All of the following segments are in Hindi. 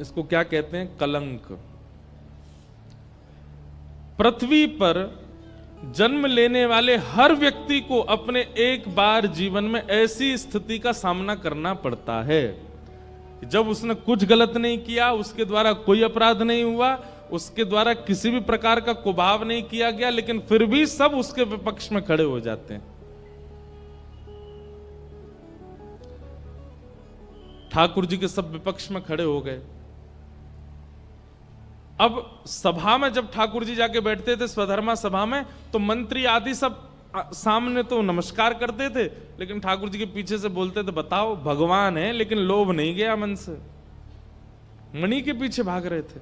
इसको क्या कहते हैं? कलंक। पृथ्वी पर जन्म लेने वाले हर व्यक्ति को अपने एक बार जीवन में ऐसी स्थिति का सामना करना पड़ता है जब उसने कुछ गलत नहीं किया, उसके द्वारा कोई अपराध नहीं हुआ, उसके द्वारा किसी भी प्रकार का कुभाव नहीं किया गया, लेकिन फिर भी सब उसके विपक्ष में खड़े हो जाते हैं। ठाकुर जी के सब विपक्ष में खड़े हो गए। अब सभा में जब ठाकुर जी जाके बैठते थे स्वधर्मा सभा में, तो मंत्री आदि सब सामने तो नमस्कार करते थे, लेकिन ठाकुर जी के पीछे से बोलते थे, बताओ भगवान है लेकिन लोभ नहीं गया मन से, मणि के पीछे भाग रहे थे।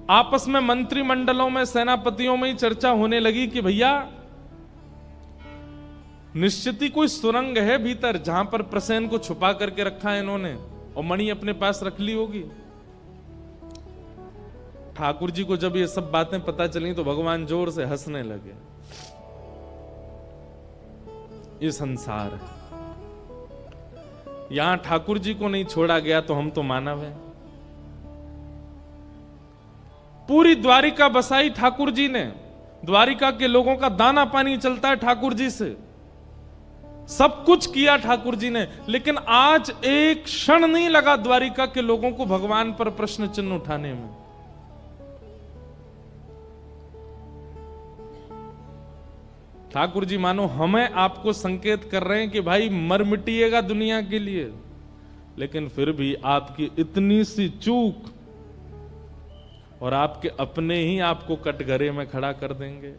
आपस में मंत्रिमंडलों में, सेनापतियों में ही चर्चा होने लगी कि भैया निश्चित ही कोई सुरंग है भीतर जहां पर प्रसेन को छुपा करके रखा है इन्होंने, और मणि अपने पास रख ली होगी। ठाकुर जी को जब ये सब बातें पता चली तो भगवान जोर से हंसने लगे। ये संसार है, यहां ठाकुर जी को नहीं छोड़ा गया तो हम तो मानव हैं। पूरी द्वारिका बसाई ठाकुर जी ने, द्वारिका के लोगों का दाना पानी चलता है ठाकुर जी से, सब कुछ किया ठाकुर जी ने, लेकिन आज एक क्षण नहीं लगा द्वारिका के लोगों को भगवान पर प्रश्न चिन्ह उठाने में। ठाकुर जी मानो हमें आपको संकेत कर रहे हैं कि भाई मर मिटिएगा दुनिया के लिए, लेकिन फिर भी आपकी इतनी सी चूक और आपके अपने ही आपको कटघरे में खड़ा कर देंगे।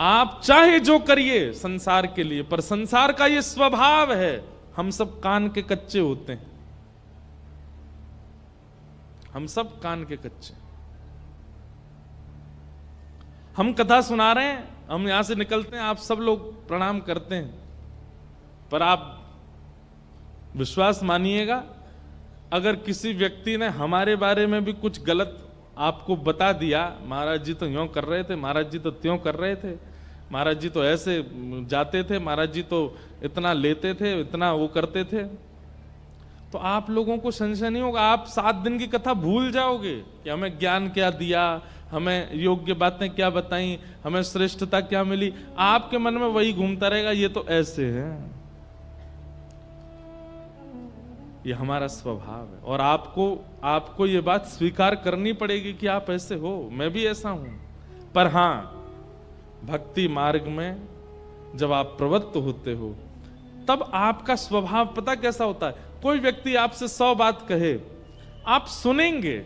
आप चाहे जो करिए संसार के लिए, पर संसार का ये स्वभाव है, हम सब कान के कच्चे होते हैं, हम सब कान के कच्चे। हम कथा सुना रहे हैं, हम यहां से निकलते हैं, आप सब लोग प्रणाम करते हैं, पर आप विश्वास मानिएगा, अगर किसी व्यक्ति ने हमारे बारे में भी कुछ गलत आपको बता दिया, महाराज जी तो यूं कर रहे थे, महाराज जी तो त्यों कर रहे थे, महाराज जी तो ऐसे जाते थे, महाराज जी तो इतना लेते थे, इतना वो करते थे, तो आप लोगों को संशय नहीं होगा, आप 7 दिन की कथा भूल जाओगे कि हमें ज्ञान क्या दिया, हमें योग्य बातें क्या बताई, हमें श्रेष्ठता क्या मिली। आपके मन में वही घूमता रहेगा, ये तो ऐसे है, ये हमारा स्वभाव है। और आपको ये बात स्वीकार करनी पड़ेगी कि आप ऐसे हो, मैं भी ऐसा हूं। पर हां, भक्ति मार्ग में जब आप प्रवृत्त होते हो तब आपका स्वभाव पता कैसा होता है। कोई व्यक्ति आपसे 100 बात कहे, आप सुनेंगे,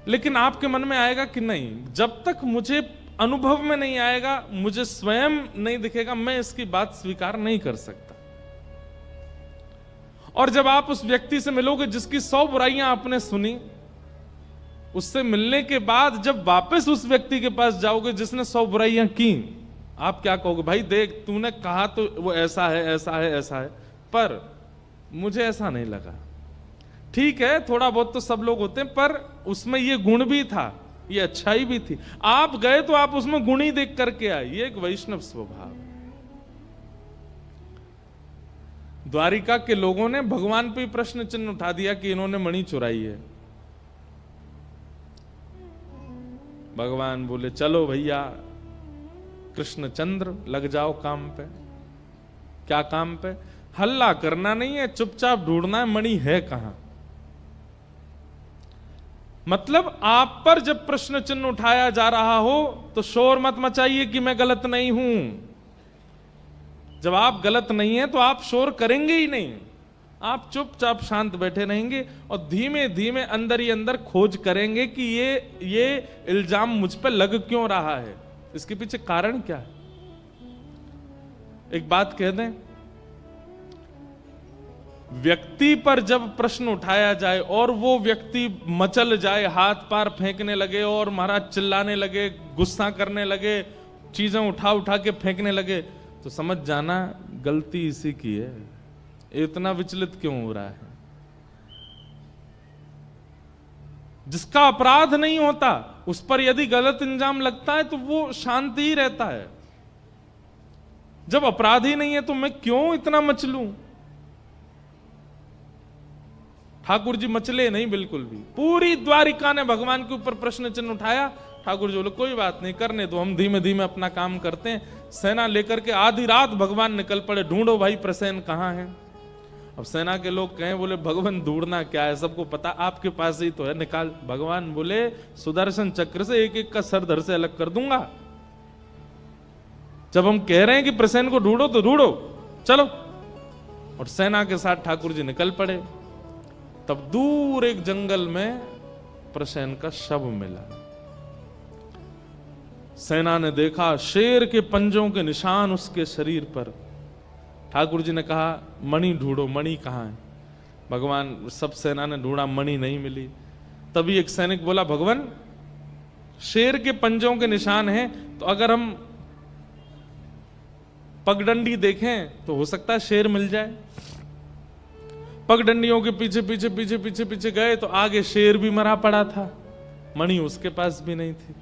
लेकिन आपके मन में आएगा कि नहीं, जब तक मुझे अनुभव में नहीं आएगा, मुझे स्वयं नहीं दिखेगा, मैं इसकी बात स्वीकार नहीं कर सकता। और जब आप उस व्यक्ति से मिलोगे जिसकी 100 बुराइयां आपने सुनी, उससे मिलने के बाद जब वापस उस व्यक्ति के पास जाओगे जिसने 100 बुराइयां की, आप क्या कहोगे? भाई देख, तूने कहा तो वो ऐसा है, ऐसा है, ऐसा है, पर मुझे ऐसा नहीं लगा। ठीक है, थोड़ा बहुत तो सब लोग होते हैं, पर उसमें ये गुण भी था, ये अच्छाई भी थी। आप गए तो आप उसमें गुण ही देख करके आए, ये एक वैष्णव स्वभाव। द्वारिका के लोगों ने भगवान पे प्रश्न चिन्ह उठा दिया कि इन्होंने मणि चुराई है। भगवान बोले, चलो भैया कृष्णचंद्र, लग जाओ काम पे। क्या काम पे? हल्ला करना नहीं है, चुपचाप ढूंढना है मणि है कहां। मतलब आप पर जब प्रश्न चिन्ह उठाया जा रहा हो तो शोर मत मचाइए कि मैं गलत नहीं हूं। जब आप गलत नहीं है तो आप शोर करेंगे ही नहीं, आप चुपचाप शांत बैठे रहेंगे और धीमे धीमे अंदर ही अंदर खोज करेंगे कि ये इल्जाम मुझ पर लग क्यों रहा है, इसके पीछे कारण क्या है। एक बात कह दें, व्यक्ति पर जब प्रश्न उठाया जाए और वो व्यक्ति मचल जाए, हाथ पैर फेंकने लगे और महाराज चिल्लाने लगे, गुस्सा करने लगे, चीजें उठा उठा के फेंकने लगे, तो समझ जाना गलती इसी की है। इतना विचलित क्यों हो रहा है? जिसका अपराध नहीं होता उस पर यदि गलत इल्जाम लगता है तो वो शांति ही रहता है। जब अपराध ही नहीं है तो मैं क्यों इतना मचलूं? ठाकुर जी मचले नहीं बिल्कुल भी। पूरी द्वारिका ने भगवान के ऊपर प्रश्न चिन्ह उठाया। ठाकुर जी बोले कोई बात नहीं, करने दो, हम धीमे धीमे अपना काम करते हैं। सेना लेकर के आधी रात भगवान निकल पड़े, ढूंढो भाई प्रसेन कहाँ है। अब सेना के लोग कहें, बोले भगवान ढूंढना क्या है, सबको पता आपके पास ही तो है, निकाल। भगवान बोले सुदर्शन चक्र से एक एक का सर धड़ से अलग कर दूंगा। जब हम कह रहे हैं कि प्रसेन को ढूंढो तो ढूंढो, चलो। और सेना के साथ ठाकुर जी निकल पड़े। तब दूर एक जंगल में प्रसेन का शव मिला। सेना ने देखा शेर के पंजों के निशान उसके शरीर पर। ठाकुर जी ने कहा मणि ढूंढो, मणि कहाँ है। भगवान, सब सेना ने ढूंढा, मणि नहीं मिली। तभी एक सैनिक बोला, भगवान शेर के पंजों के निशान हैं, तो अगर हम पगडंडी देखें तो हो सकता है शेर मिल जाए। पगडंडियों के पीछे पीछे पीछे पीछे पीछे गए तो आगे शेर भी मरा पड़ा था, मणि उसके पास भी नहीं थी।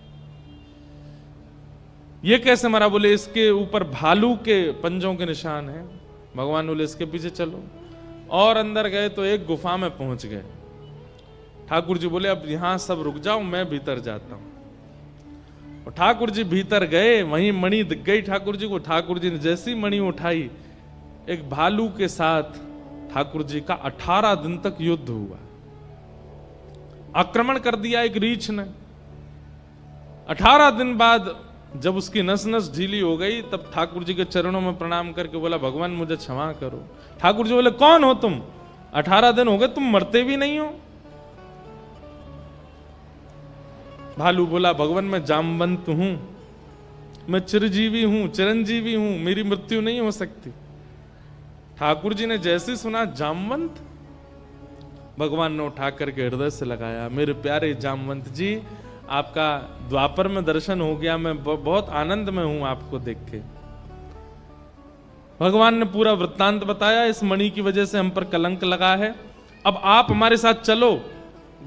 ये कैसे मरा? बोले इसके ऊपर भालू के पंजों के निशान हैं। भगवान बोले इसके पीछे चलो। और अंदर गए तो एक गुफा में पहुंच गए। ठाकुर जी बोले अब यहां सब रुक जाओ, मैं भीतर जाता हूं। और ठाकुर जी भीतर गए, वहीं मणि दिख गई ठाकुर जी को। ठाकुर जी ने जैसी मणि उठाई, एक भालू के साथ ठाकुर जी का 18 दिन तक युद्ध हुआ। आक्रमण कर दिया एक रीछ ने। 18 दिन बाद जब उसकी नस नस ढीली हो गई, तब ठाकुर जी के चरणों में प्रणाम करके बोला भगवान मुझे क्षमा करो। ठाकुर जी बोले कौन हो तुम? 18 दिन हो गए, तुम मरते भी नहीं हो। भालू बोला भगवान मैं जामवंत हूं, मैं चिरजीवी हूं, चिरंजीवी हूं, मेरी मृत्यु नहीं हो सकती। ठाकुर जी ने जैसे सुना जामवंत, भगवान ने उठा करके हृदय से लगाया, मेरे प्यारे जामवंत जी आपका द्वापर में दर्शन हो गया, मैं बहुत आनंद में हूं आपको देख के। भगवान ने पूरा वृत्तांत बताया, इस मणि की वजह से हम पर कलंक लगा है, अब आप हमारे साथ चलो,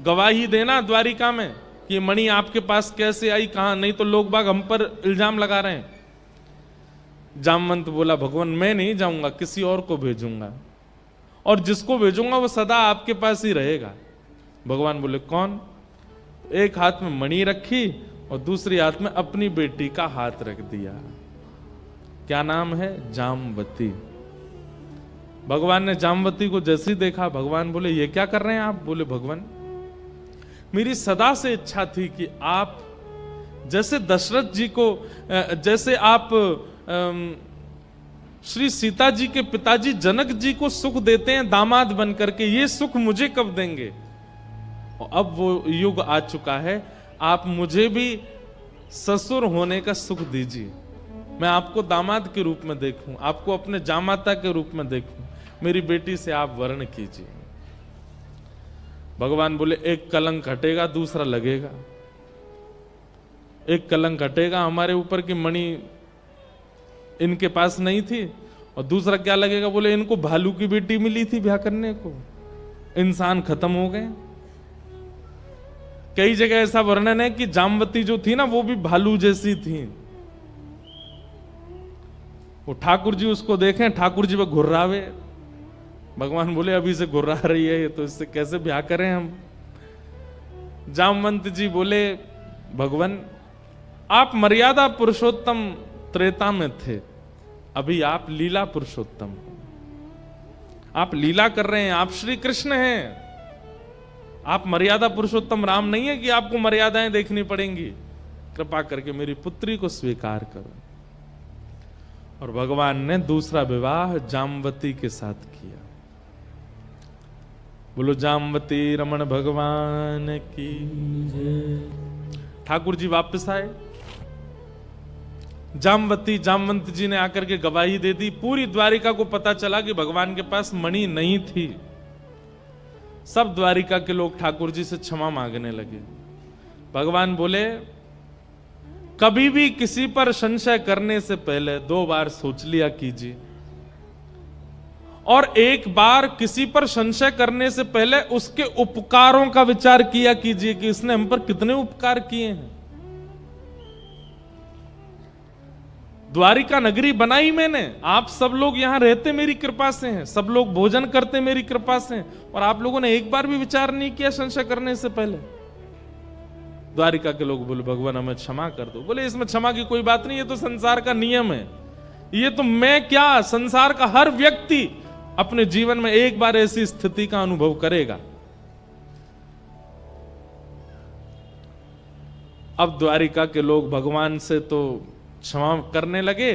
गवाही देना द्वारिका में कि ये मणि आपके पास कैसे आई, कहां, नहीं तो लोग बाग हम पर इल्जाम लगा रहे हैं। जामवंत बोला भगवान मैं नहीं जाऊंगा, किसी और को भेजूंगा, और जिसको भेजूंगा वो सदा आपके पास ही रहेगा। भगवान बोले कौन? एक हाथ में मणि रखी और दूसरी हाथ में अपनी बेटी का हाथ रख दिया। क्या नाम है? जामवती। भगवान ने जामवती को जैसे ही देखा, भगवान बोले ये क्या कर रहे हैं आप? बोले भगवान मेरी सदा से इच्छा थी कि आप जैसे दशरथ जी को, जैसे आप श्री सीता जी के पिताजी जनक जी को सुख देते हैं दामाद बन करके, ये सुख मुझे कब देंगे? और अब वो युग आ चुका है, आप मुझे भी ससुर होने का सुख दीजिए, मैं आपको दामाद के रूप में देखूं, आपको अपने जामाता के रूप में देखूं, मेरी बेटी से आप वर्ण कीजिए। भगवान बोले एक कलंक हटेगा दूसरा लगेगा। एक कलंक हटेगा हमारे ऊपर की मणि इनके पास नहीं थी, और दूसरा क्या लगेगा? बोले इनको भालू की बेटी मिली थी ब्याह करने को, इंसान खत्म हो गए। कई जगह ऐसा वर्णन है कि जामवती जो थी ना वो भी भालू जैसी थी। वो ठाकुर जी उसको देखें, ठाकुर जी वो घुर्रावे। भगवान बोले अभी से घुर्रा रही है तो इससे कैसे ब्याह करें हम? जामवंत जी बोले भगवान आप मर्यादा पुरुषोत्तम त्रेता में थे, अभी आप लीला पुरुषोत्तम, आप लीला कर रहे हैं, आप श्री कृष्ण हैं, आप मर्यादा पुरुषोत्तम राम नहीं है कि आपको मर्यादाएं देखनी पड़ेंगी, कृपा करके मेरी पुत्री को स्वीकार करो। और भगवान ने दूसरा विवाह जामवती के साथ किया। बोलो जामवती रमण भगवान की जय। ठाकुर जी वापस आए। जामवंत जी ने आकर के गवाही दे दी। पूरी द्वारिका को पता चला कि भगवान के पास मणि नहीं थी। सब द्वारिका के लोग ठाकुर जी से क्षमा मांगने लगे। भगवान बोले कभी भी किसी पर संशय करने से पहले 2 बार सोच लिया कीजिए, और एक बार किसी पर संशय करने से पहले उसके उपकारों का विचार किया कीजिए कि इसने हम पर कितने उपकार किए हैं। द्वारिका नगरी बनाई मैंने, आप सब लोग यहां रहते मेरी कृपा से हैं, सब लोग भोजन करते मेरी कृपा से हैं, और आप लोगों ने एक बार भी विचार नहीं किया संशय करने से पहले। द्वारिका के लोग बोले भगवान हमें क्षमा कर दो। बोले इसमें क्षमा की कोई बात नहीं, ये तो संसार का नियम है, ये तो मैं क्या संसार का हर व्यक्ति अपने जीवन में एक बार ऐसी स्थिति का अनुभव करेगा। अब द्वारिका के लोग भगवान से तो क्षमा करने लगे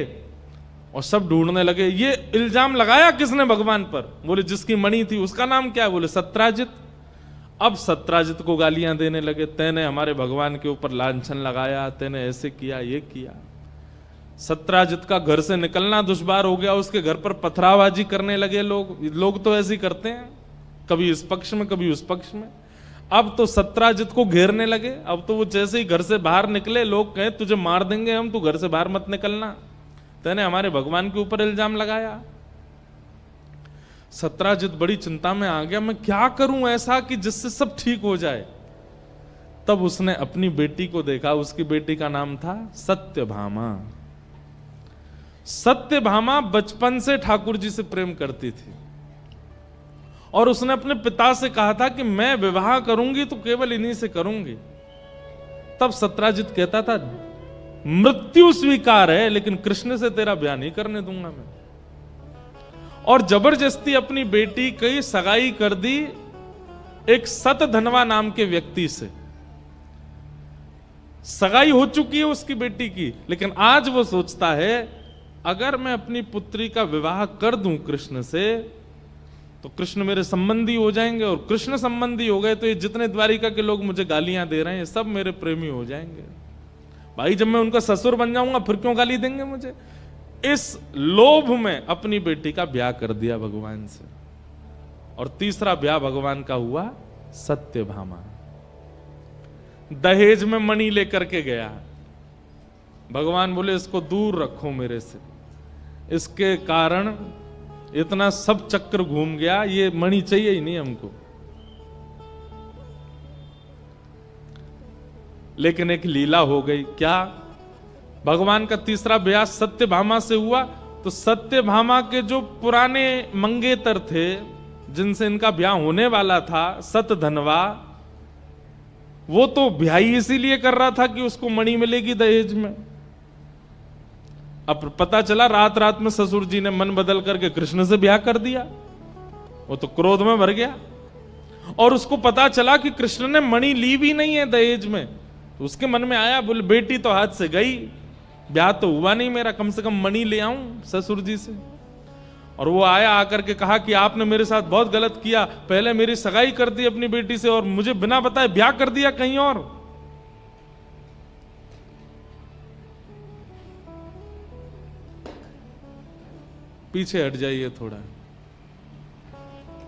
और सब ढूंढने लगे ये इल्जाम लगाया किसने भगवान पर। बोले जिसकी मणि थी उसका नाम क्या है? बोले सत्राजित। अब सत्राजित को गालियां देने लगे, तेने हमारे भगवान के ऊपर लांछन लगाया, तेने ऐसे किया ये किया। सत्राजित का घर से निकलना दुश्वार हो गया, उसके घर पर पथराबाजी करने लगे लोग तो ऐसे ही करते हैं, कभी इस पक्ष में कभी उस पक्ष में। अब तो सत्राजित को घेरने लगे, अब तो वो जैसे ही घर से बाहर निकले लोग कहे तुझे मार देंगे हम, तू घर से बाहर मत निकलना, तेने हमारे भगवान के ऊपर इल्जाम लगाया। सत्राजित बड़ी चिंता में आ गया, मैं क्या करूं ऐसा कि जिससे सब ठीक हो जाए। तब उसने अपनी बेटी को देखा, उसकी बेटी का नाम था सत्यभामा। सत्यभामा बचपन से ठाकुर जी से प्रेम करती थी और उसने अपने पिता से कहा था कि मैं विवाह करूंगी तो केवल इन्हीं से करूंगी। तब सत्राजित कहता था मृत्यु स्वीकार है लेकिन कृष्ण से तेरा ब्याह नहीं करने दूंगा मैं। और जबरदस्ती अपनी बेटी की सगाई कर दी एक सतधनवा नाम के व्यक्ति से। सगाई हो चुकी है उसकी बेटी की, लेकिन आज वो सोचता है अगर मैं अपनी पुत्री का विवाह कर दूं कृष्ण से तो कृष्ण मेरे संबंधी हो जाएंगे, और कृष्ण संबंधी हो गए तो ये जितने द्वारिका के लोग मुझे गालियां दे रहे हैं सब मेरे प्रेमी हो जाएंगे। भाई जब मैं उनका ससुर बन जाऊंगा फिर क्यों गाली देंगे मुझे। इस लोभ में अपनी बेटी का ब्याह कर दिया भगवान से। और तीसरा ब्याह भगवान का हुआ सत्यभामा। दहेज में मणि लेकर के गया, भगवान बोले इसको दूर रखो मेरे से, इसके कारण इतना सब चक्र घूम गया, ये मणि चाहिए ही नहीं हमको। लेकिन एक लीला हो गई, क्या? भगवान का तीसरा ब्याह सत्यभामा से हुआ तो सत्यभामा के जो पुराने मंगेतर थे जिनसे इनका ब्याह होने वाला था, सतधनवा, वो तो ब्याह ही इसीलिए कर रहा था कि उसको मणि मिलेगी दहेज में। अब पता चला रात रात में ससुर जी ने मन बदल करके कृष्ण से ब्याह कर दिया। वो तो क्रोध में भर गया और उसको पता चला कि कृष्ण ने मणि ली भी नहीं है दहेज में। तो उसके मन में आया, बोले बेटी तो हाथ से गई, ब्याह तो हुआ नहीं मेरा, कम से कम मणि ले आऊं ससुर जी से। और वो आया, आकर के कहा कि आपने मेरे साथ बहुत गलत किया, पहले मेरी सगाई कर दी अपनी बेटी से और मुझे बिना बताए ब्याह कर दिया कहीं और। पीछे हट जाइए थोड़ा,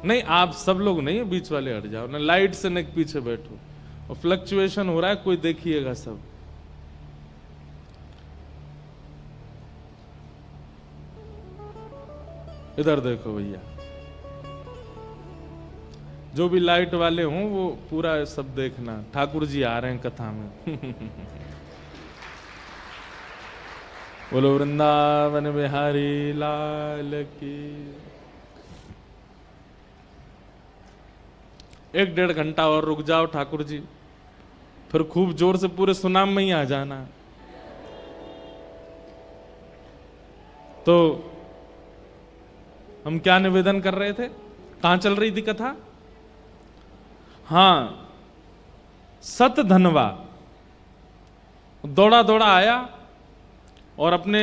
नहीं आप सब लोग नहीं, बीच वाले हट जाओ ना, लाइट से न पीछे बैठो, और फ्लक्चुएशन हो रहा है, कोई देखिएगा सब। इधर देखो भैया, जो भी लाइट वाले हों वो पूरा सब देखना, ठाकुर जी आ रहे हैं कथा में। बोलो वृंदावन बिहारी लाल की। 1-1.5 घंटा और रुक जाओ ठाकुर जी, फिर खूब जोर से पूरे सुनाम में ही आ जाना। तो हम क्या निवेदन कर रहे थे, कहां चल रही थी कथा? हां, सतधनवा दौड़ा दौड़ा आया और अपने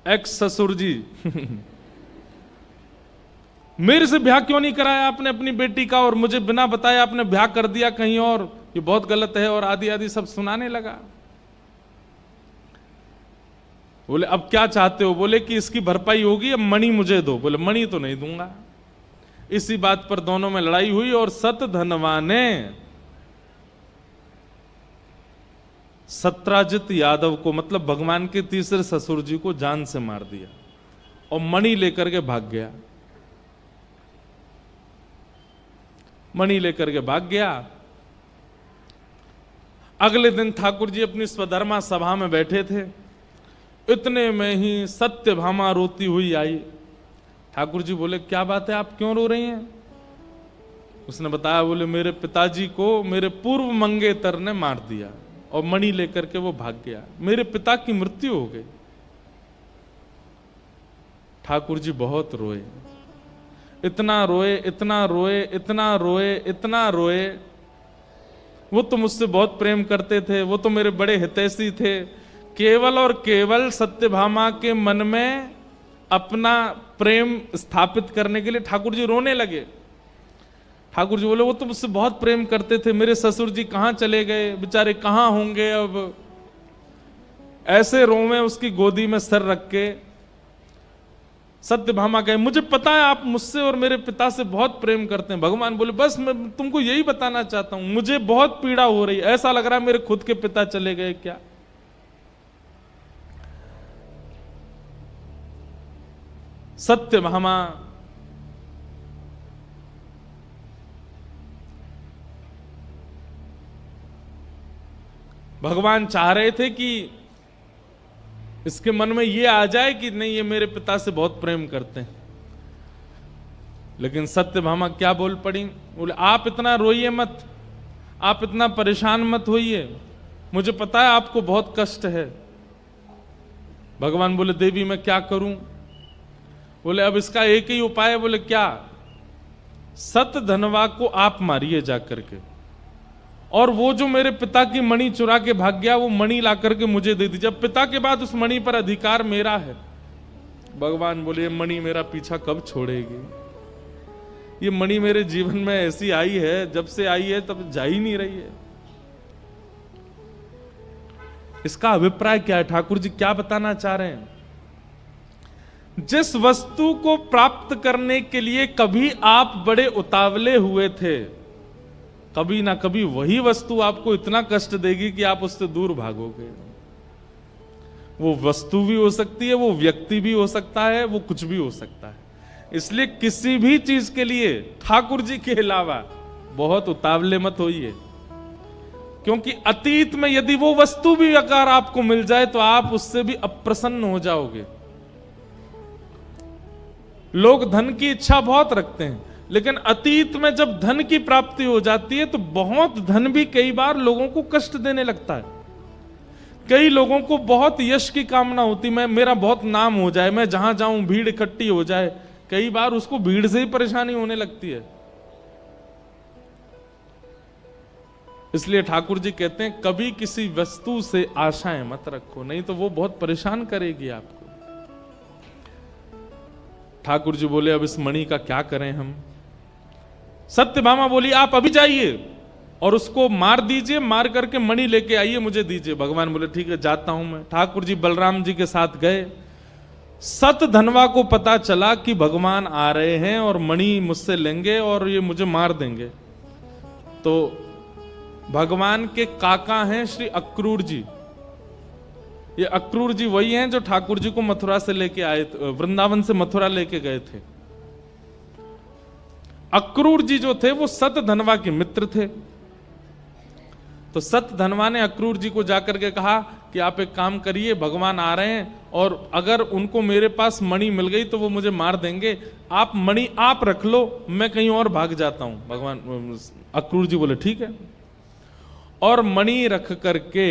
एक्स ससुर जी मेरे से ब्याह क्यों नहीं कराया आपने अपनी बेटी का, और मुझे बिना बताए आपने ब्याह कर दिया कहीं और, ये बहुत गलत है, और आदि आदि सब सुनाने लगा। बोले अब क्या चाहते हो? बोले कि इसकी भरपाई होगी, अब मणि मुझे दो। बोले मणि तो नहीं दूंगा। इसी बात पर दोनों में लड़ाई हुई और सतधनवा ने सत्राजित यादव को, मतलब भगवान के तीसरे ससुर जी को, जान से मार दिया और मणि लेकर के भाग गया। मणि लेकर के भाग गया। अगले दिन ठाकुर जी अपनी स्वधर्मा सभा में बैठे थे इतने में ही सत्यभामा रोती हुई आई। ठाकुर जी बोले क्या बात है, आप क्यों रो रही हैं? उसने बताया, बोले मेरे पिताजी को मेरे पूर्व मंगेतर ने मार दिया और मणि लेकर के वो भाग गया, मेरे पिता की मृत्यु हो गई। ठाकुर जी बहुत रोए, इतना रोए, इतना रोए, इतना रोए, इतना रोए। वो तो मुझसे बहुत प्रेम करते थे, वो तो मेरे बड़े हितैषी थे। केवल और केवल सत्यभामा के मन में अपना प्रेम स्थापित करने के लिए ठाकुर जी रोने लगे। ठाकुर जी बोले वो तो मुझसे बहुत प्रेम करते थे, मेरे ससुर जी कहां चले गए, बेचारे कहां होंगे अब। ऐसे रोवे उसकी गोदी में सर रख के सत्यभामा कहे, मुझे पता है आप मुझसे और मेरे पिता से बहुत प्रेम करते हैं। भगवान बोले बस मैं तुमको यही बताना चाहता हूं, मुझे बहुत पीड़ा हो रही है, ऐसा लग रहा है मेरे खुद के पिता चले गए क्या। सत्यभामा भगवान चाह रहे थे कि इसके मन में ये आ जाए कि नहीं ये मेरे पिता से बहुत प्रेम करते हैं, लेकिन सत्यभामा क्या बोल पड़ी, बोले आप इतना रोइए मत, आप इतना परेशान मत होइए, मुझे पता है आपको बहुत कष्ट है। भगवान बोले देवी मैं क्या करूं? बोले अब इसका एक ही उपाय है। बोले क्या? सतधनवा को आप मारिए जाकर के, और वो जो मेरे पिता की मणि चुरा के भाग गया वो मणि ला करके मुझे दे दीजिए, पिता के बाद उस मणि पर अधिकार मेरा है। भगवान बोले मणि मेरा पीछा कब छोड़ेगी, ये मणि मेरे जीवन में ऐसी आई है, जब से आई है तब जा ही नहीं रही है। इसका अभिप्राय क्या है? ठाकुर जी क्या बताना चाह रहे हैं? जिस वस्तु को प्राप्त करने के लिए कभी आप बड़े उतावले हुए थे, कभी ना कभी वही वस्तु आपको इतना कष्ट देगी कि आप उससे दूर भागोगे। वो वस्तु भी हो सकती है, वो व्यक्ति भी हो सकता है, वो कुछ भी हो सकता है। इसलिए किसी भी चीज के लिए ठाकुर जी के अलावा बहुत उतावले मत होइए, क्योंकि अतीत में यदि वो वस्तु भी अगर आपको मिल जाए तो आप उससे भी अप्रसन्न हो जाओगे। लोग धन की इच्छा बहुत रखते हैं, लेकिन अतीत में जब धन की प्राप्ति हो जाती है तो बहुत धन भी कई बार लोगों को कष्ट देने लगता है। कई लोगों को बहुत यश की कामना होती, मैं मेरा बहुत नाम हो जाए, मैं जहां जाऊं भीड़ इकट्ठी हो जाए, कई बार उसको भीड़ से ही परेशानी होने लगती है। इसलिए ठाकुर जी कहते हैं कभी किसी वस्तु से आशाएं मत रखो, नहीं तो वो बहुत परेशान करेगी आपको। ठाकुर जी बोले अब इस मणि का क्या करें हम? सत्यभामा बोली आप अभी जाइए और उसको मार दीजिए, मार करके मणि लेके आइए मुझे दीजिए। भगवान बोले ठीक है जाता हूं मैं। ठाकुर जी बलराम जी के साथ गए। सतधनवा को पता चला कि भगवान आ रहे हैं और मणि मुझसे लेंगे और ये मुझे मार देंगे। तो भगवान के काका हैं श्री अक्रूर जी। ये अक्रूर जी वही हैं जो ठाकुर जी को मथुरा से लेके आए, वृंदावन से मथुरा लेके गए थे। अक्रूर जी जो थे वो सतधनवा के मित्र थे। तो सतधनवा ने अक्रूर जी को जाकर के कहा कि आप एक काम करिए, भगवान आ रहे हैं और अगर उनको मेरे पास मणि मिल गई तो वो मुझे मार देंगे, आप मणि आप रख लो, मैं कहीं और भाग जाता हूं। भगवान अक्रूर जी बोले ठीक है, और मणि रख करके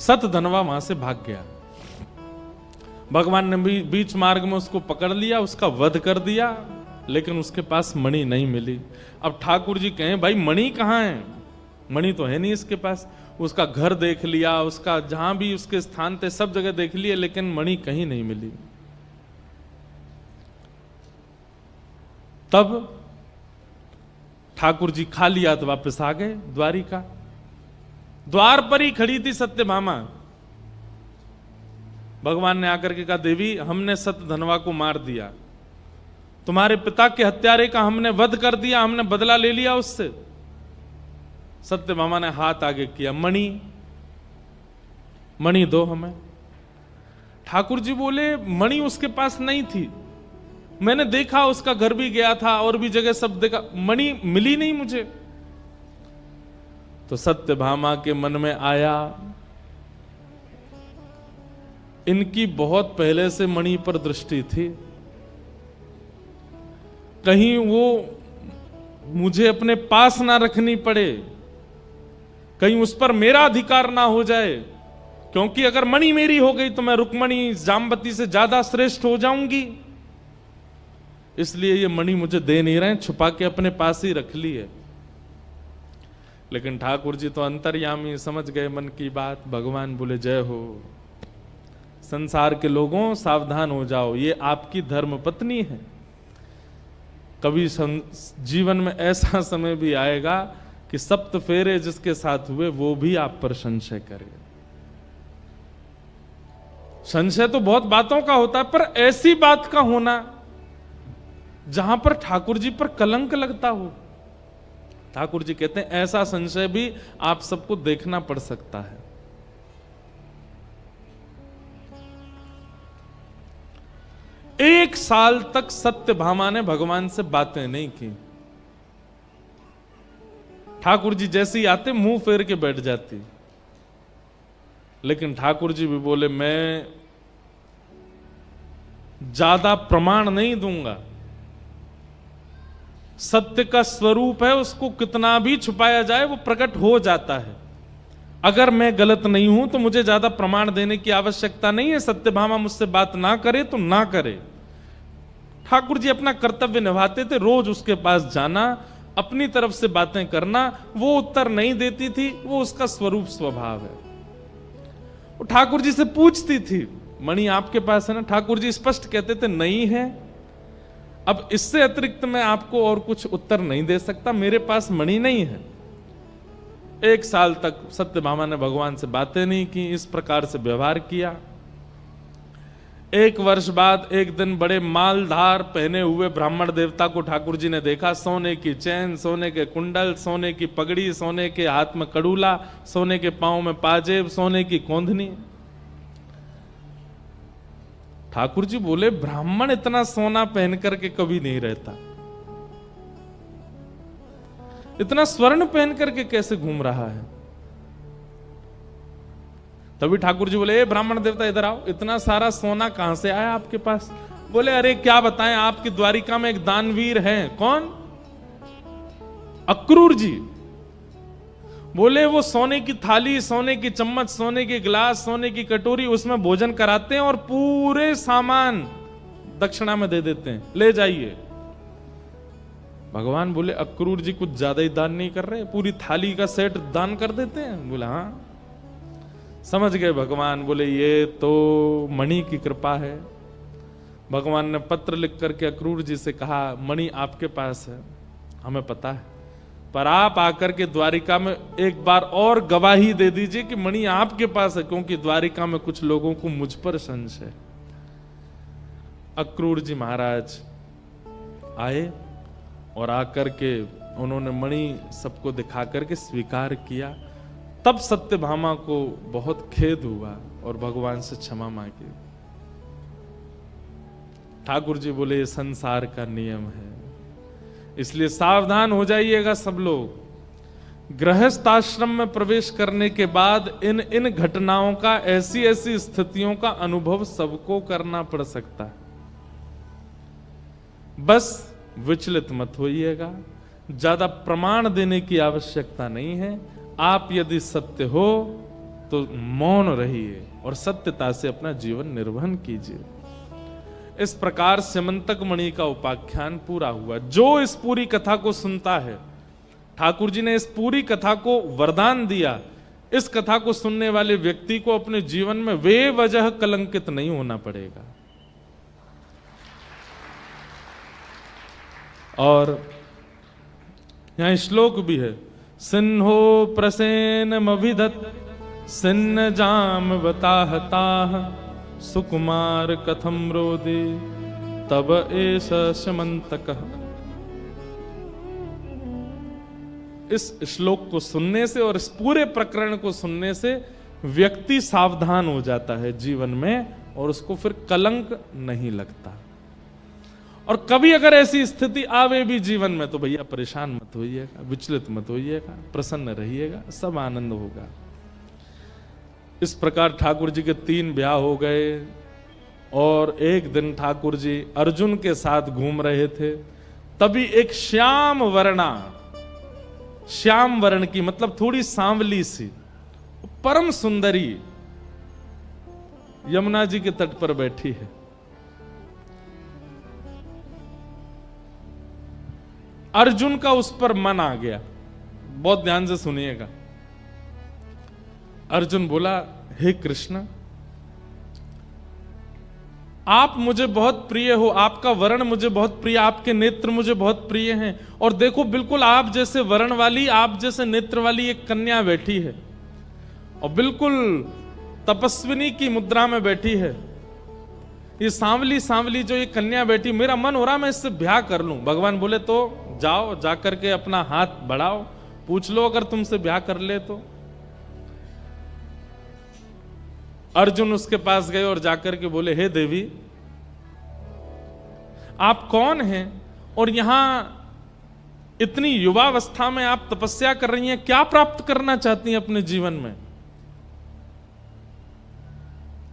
सतधनवा वहां से भाग गया। भगवान ने भी बीच मार्ग में उसको पकड़ लिया, उसका वध कर दिया, लेकिन उसके पास मणि नहीं मिली। अब ठाकुर जी कहें भाई मणि कहां है? मणि तो है नहीं इसके पास। उसका घर देख लिया, उसका जहां भी उसके स्थान थे सब जगह देख लिए, लेकिन मणि कहीं नहीं मिली। तब ठाकुर जी खाली हाथ वापस आ गए द्वारिका। द्वार पर ही खड़ी थी सत्यभामा। भगवान ने आकर के कहा देवी हमने सतधनवा को मार दिया, तुम्हारे पिता के हत्यारे का हमने वध कर दिया, हमने बदला ले लिया उससे। सत्यभामा ने हाथ आगे किया, मणि मणि दो हमें। ठाकुर जी बोले मणि उसके पास नहीं थी, मैंने देखा उसका घर भी गया था और भी जगह सब देखा, मणि मिली नहीं मुझे। तो सत्यभामा के मन में आया, इनकी बहुत पहले से मणि पर दृष्टि थी, कहीं वो मुझे अपने पास ना रखनी पड़े, कहीं उस पर मेरा अधिकार ना हो जाए, क्योंकि अगर मणि मेरी हो गई तो मैं रुक्मणी जाम्बती से ज्यादा श्रेष्ठ हो जाऊंगी। इसलिए ये मणि मुझे दे नहीं रहे, छुपा के अपने पास ही रख ली है। लेकिन ठाकुर जी तो अंतर्यामी, समझ गए मन की बात। भगवान बोले, जय हो। संसार के लोगों सावधान हो जाओ, ये आपकी धर्म पत्नी है। कभी जीवन में ऐसा समय भी आएगा कि सप्त फेरे जिसके साथ हुए वो भी आप पर संशय करे। संशय तो बहुत बातों का होता है, पर ऐसी बात का होना जहां पर ठाकुर जी पर कलंक लगता हो। ठाकुर जी कहते हैं ऐसा संशय भी आप सबको देखना पड़ सकता है। एक साल तक सत्यभामा ने भगवान से बातें नहीं की। ठाकुर जी जैसे ही आते मुंह फेर के बैठ जाती। लेकिन ठाकुर जी भी बोले, मैं ज्यादा प्रमाण नहीं दूंगा। सत्य का स्वरूप है, उसको कितना भी छुपाया जाए वो प्रकट हो जाता है। अगर मैं गलत नहीं हूं तो मुझे ज्यादा प्रमाण देने की आवश्यकता नहीं है। सत्यभामा मुझसे बात ना करे तो ना करे। ठाकुर जी अपना कर्तव्य निभाते थे, रोज उसके पास जाना, अपनी तरफ से बातें करना। वो उत्तर नहीं देती थी, वो उसका स्वरूप स्वभाव है। वो ठाकुर जी से पूछती थी, मणि आपके पास है ना? ठाकुर जी स्पष्ट कहते थे, नहीं है। अब इससे अतिरिक्त मैं आपको और कुछ उत्तर नहीं दे सकता, मेरे पास मणि नहीं है। एक साल तक सत्यभामा ने भगवान से बातें नहीं की, इस प्रकार से व्यवहार किया। एक वर्ष बाद एक दिन बड़े मालधार पहने हुए ब्राह्मण देवता को ठाकुर जी ने देखा। सोने की चैन, सोने के कुंडल, सोने की पगड़ी, सोने के हाथ में कड़ूला, सोने के पांव में पाजेब, सोने की कोंधनी। ठाकुर जी बोले, ब्राह्मण इतना सोना पहन करके कभी नहीं रहता, इतना स्वर्ण पहन करके कैसे घूम रहा है? तभी ठाकुर जी बोले, ब्राह्मण देवता इधर आओ, इतना सारा सोना कहां से आया आपके पास? बोले, अरे क्या बताएं, आपकी द्वारिका में एक दानवीर हैं। कौन? अक्रूर जी। बोले, वो सोने की थाली, सोने की चम्मच, सोने के गिलास, सोने की कटोरी, उसमें भोजन कराते हैं और पूरे सामान दक्षिणा में दे देते हैं, ले जाइए। भगवान बोले, अक्रूर जी कुछ ज्यादा ही दान नहीं कर रहे? पूरी थाली का सेट दान कर देते हैं? बोला, हाँ। समझ गए भगवान। बोले, ये तो मणि की कृपा है। भगवान ने पत्र लिख करके अक्रूर जी से कहा, मणि आपके पास है, हमें पता है, पर आप आकर के द्वारिका में एक बार और गवाही दे दीजिए कि मणि आपके पास है, क्योंकि द्वारिका में कुछ लोगों को मुझ पर संशय है। अक्रूर जी महाराज आए और आकर के उन्होंने मणि सबको दिखा करके स्वीकार किया। तब सत्यभामा को बहुत खेद हुआ और भगवान से क्षमा मांगी। ठाकुर जी बोले, ये संसार का नियम है, इसलिए सावधान हो जाइएगा सब लोग। गृहस्थ आश्रम में प्रवेश करने के बाद इन इन घटनाओं का, ऐसी ऐसी स्थितियों का अनुभव सबको करना पड़ सकता है। बस विचलित मत होइएगा, ज्यादा प्रमाण देने की आवश्यकता नहीं है। आप यदि सत्य हो तो मौन रहिए और सत्यता से अपना जीवन निर्वहन कीजिए। इस प्रकार स्यमंतक मणि का उपाख्यान पूरा हुआ। जो इस पूरी कथा को सुनता है, ठाकुर जी ने इस पूरी कथा को वरदान दिया, इस कथा को सुनने वाले व्यक्ति को अपने जीवन में बेवजह कलंकित नहीं होना पड़ेगा। और यहां श्लोक भी है, सिन्हो प्रसेनमभिदत् सिन्न जाम बताहताः सुकुमार कथम रोदे तब एष स्यमंतकः। इस श्लोक को सुनने से और इस पूरे प्रकरण को सुनने से व्यक्ति सावधान हो जाता है जीवन में और उसको फिर कलंक नहीं लगता। और कभी अगर ऐसी स्थिति आवे भी जीवन में तो भैया परेशान मत होइएगा, विचलित मत होइएगा, प्रसन्न रहिएगा, सब आनंद होगा। इस प्रकार ठाकुर जी के 3 ब्याह हो गए और एक दिन ठाकुर जी अर्जुन के साथ घूम रहे थे, तभी एक श्याम वर्ण की मतलब थोड़ी सांवली सी परम सुंदरी यमुना जी के तट पर बैठी है। अर्जुन का उस पर मन आ गया। बहुत ध्यान से सुनिएगा। अर्जुन बोला, हे कृष्ण, आप मुझे बहुत प्रिय हो, आपका वर्ण मुझे बहुत प्रिय, आपके नेत्र मुझे बहुत प्रिय हैं। और देखो बिल्कुल आप जैसे वर्ण वाली, आप जैसे नेत्र वाली एक कन्या बैठी है और बिल्कुल तपस्विनी की मुद्रा में बैठी है। ये सांवली जो ये कन्या बैठी, मेरा मन हो रहा मैं इससे ब्याह कर लूं। भगवान बोले तो जाओ, जाकर के अपना हाथ बढ़ाओ, पूछ लो अगर तुमसे ब्याह कर ले तो। अर्जुन उसके पास गए और जाकर के बोले, हे देवी, आप कौन हैं और यहां इतनी युवावस्था में आप तपस्या कर रही हैं, क्या प्राप्त करना चाहती हैं अपने जीवन में?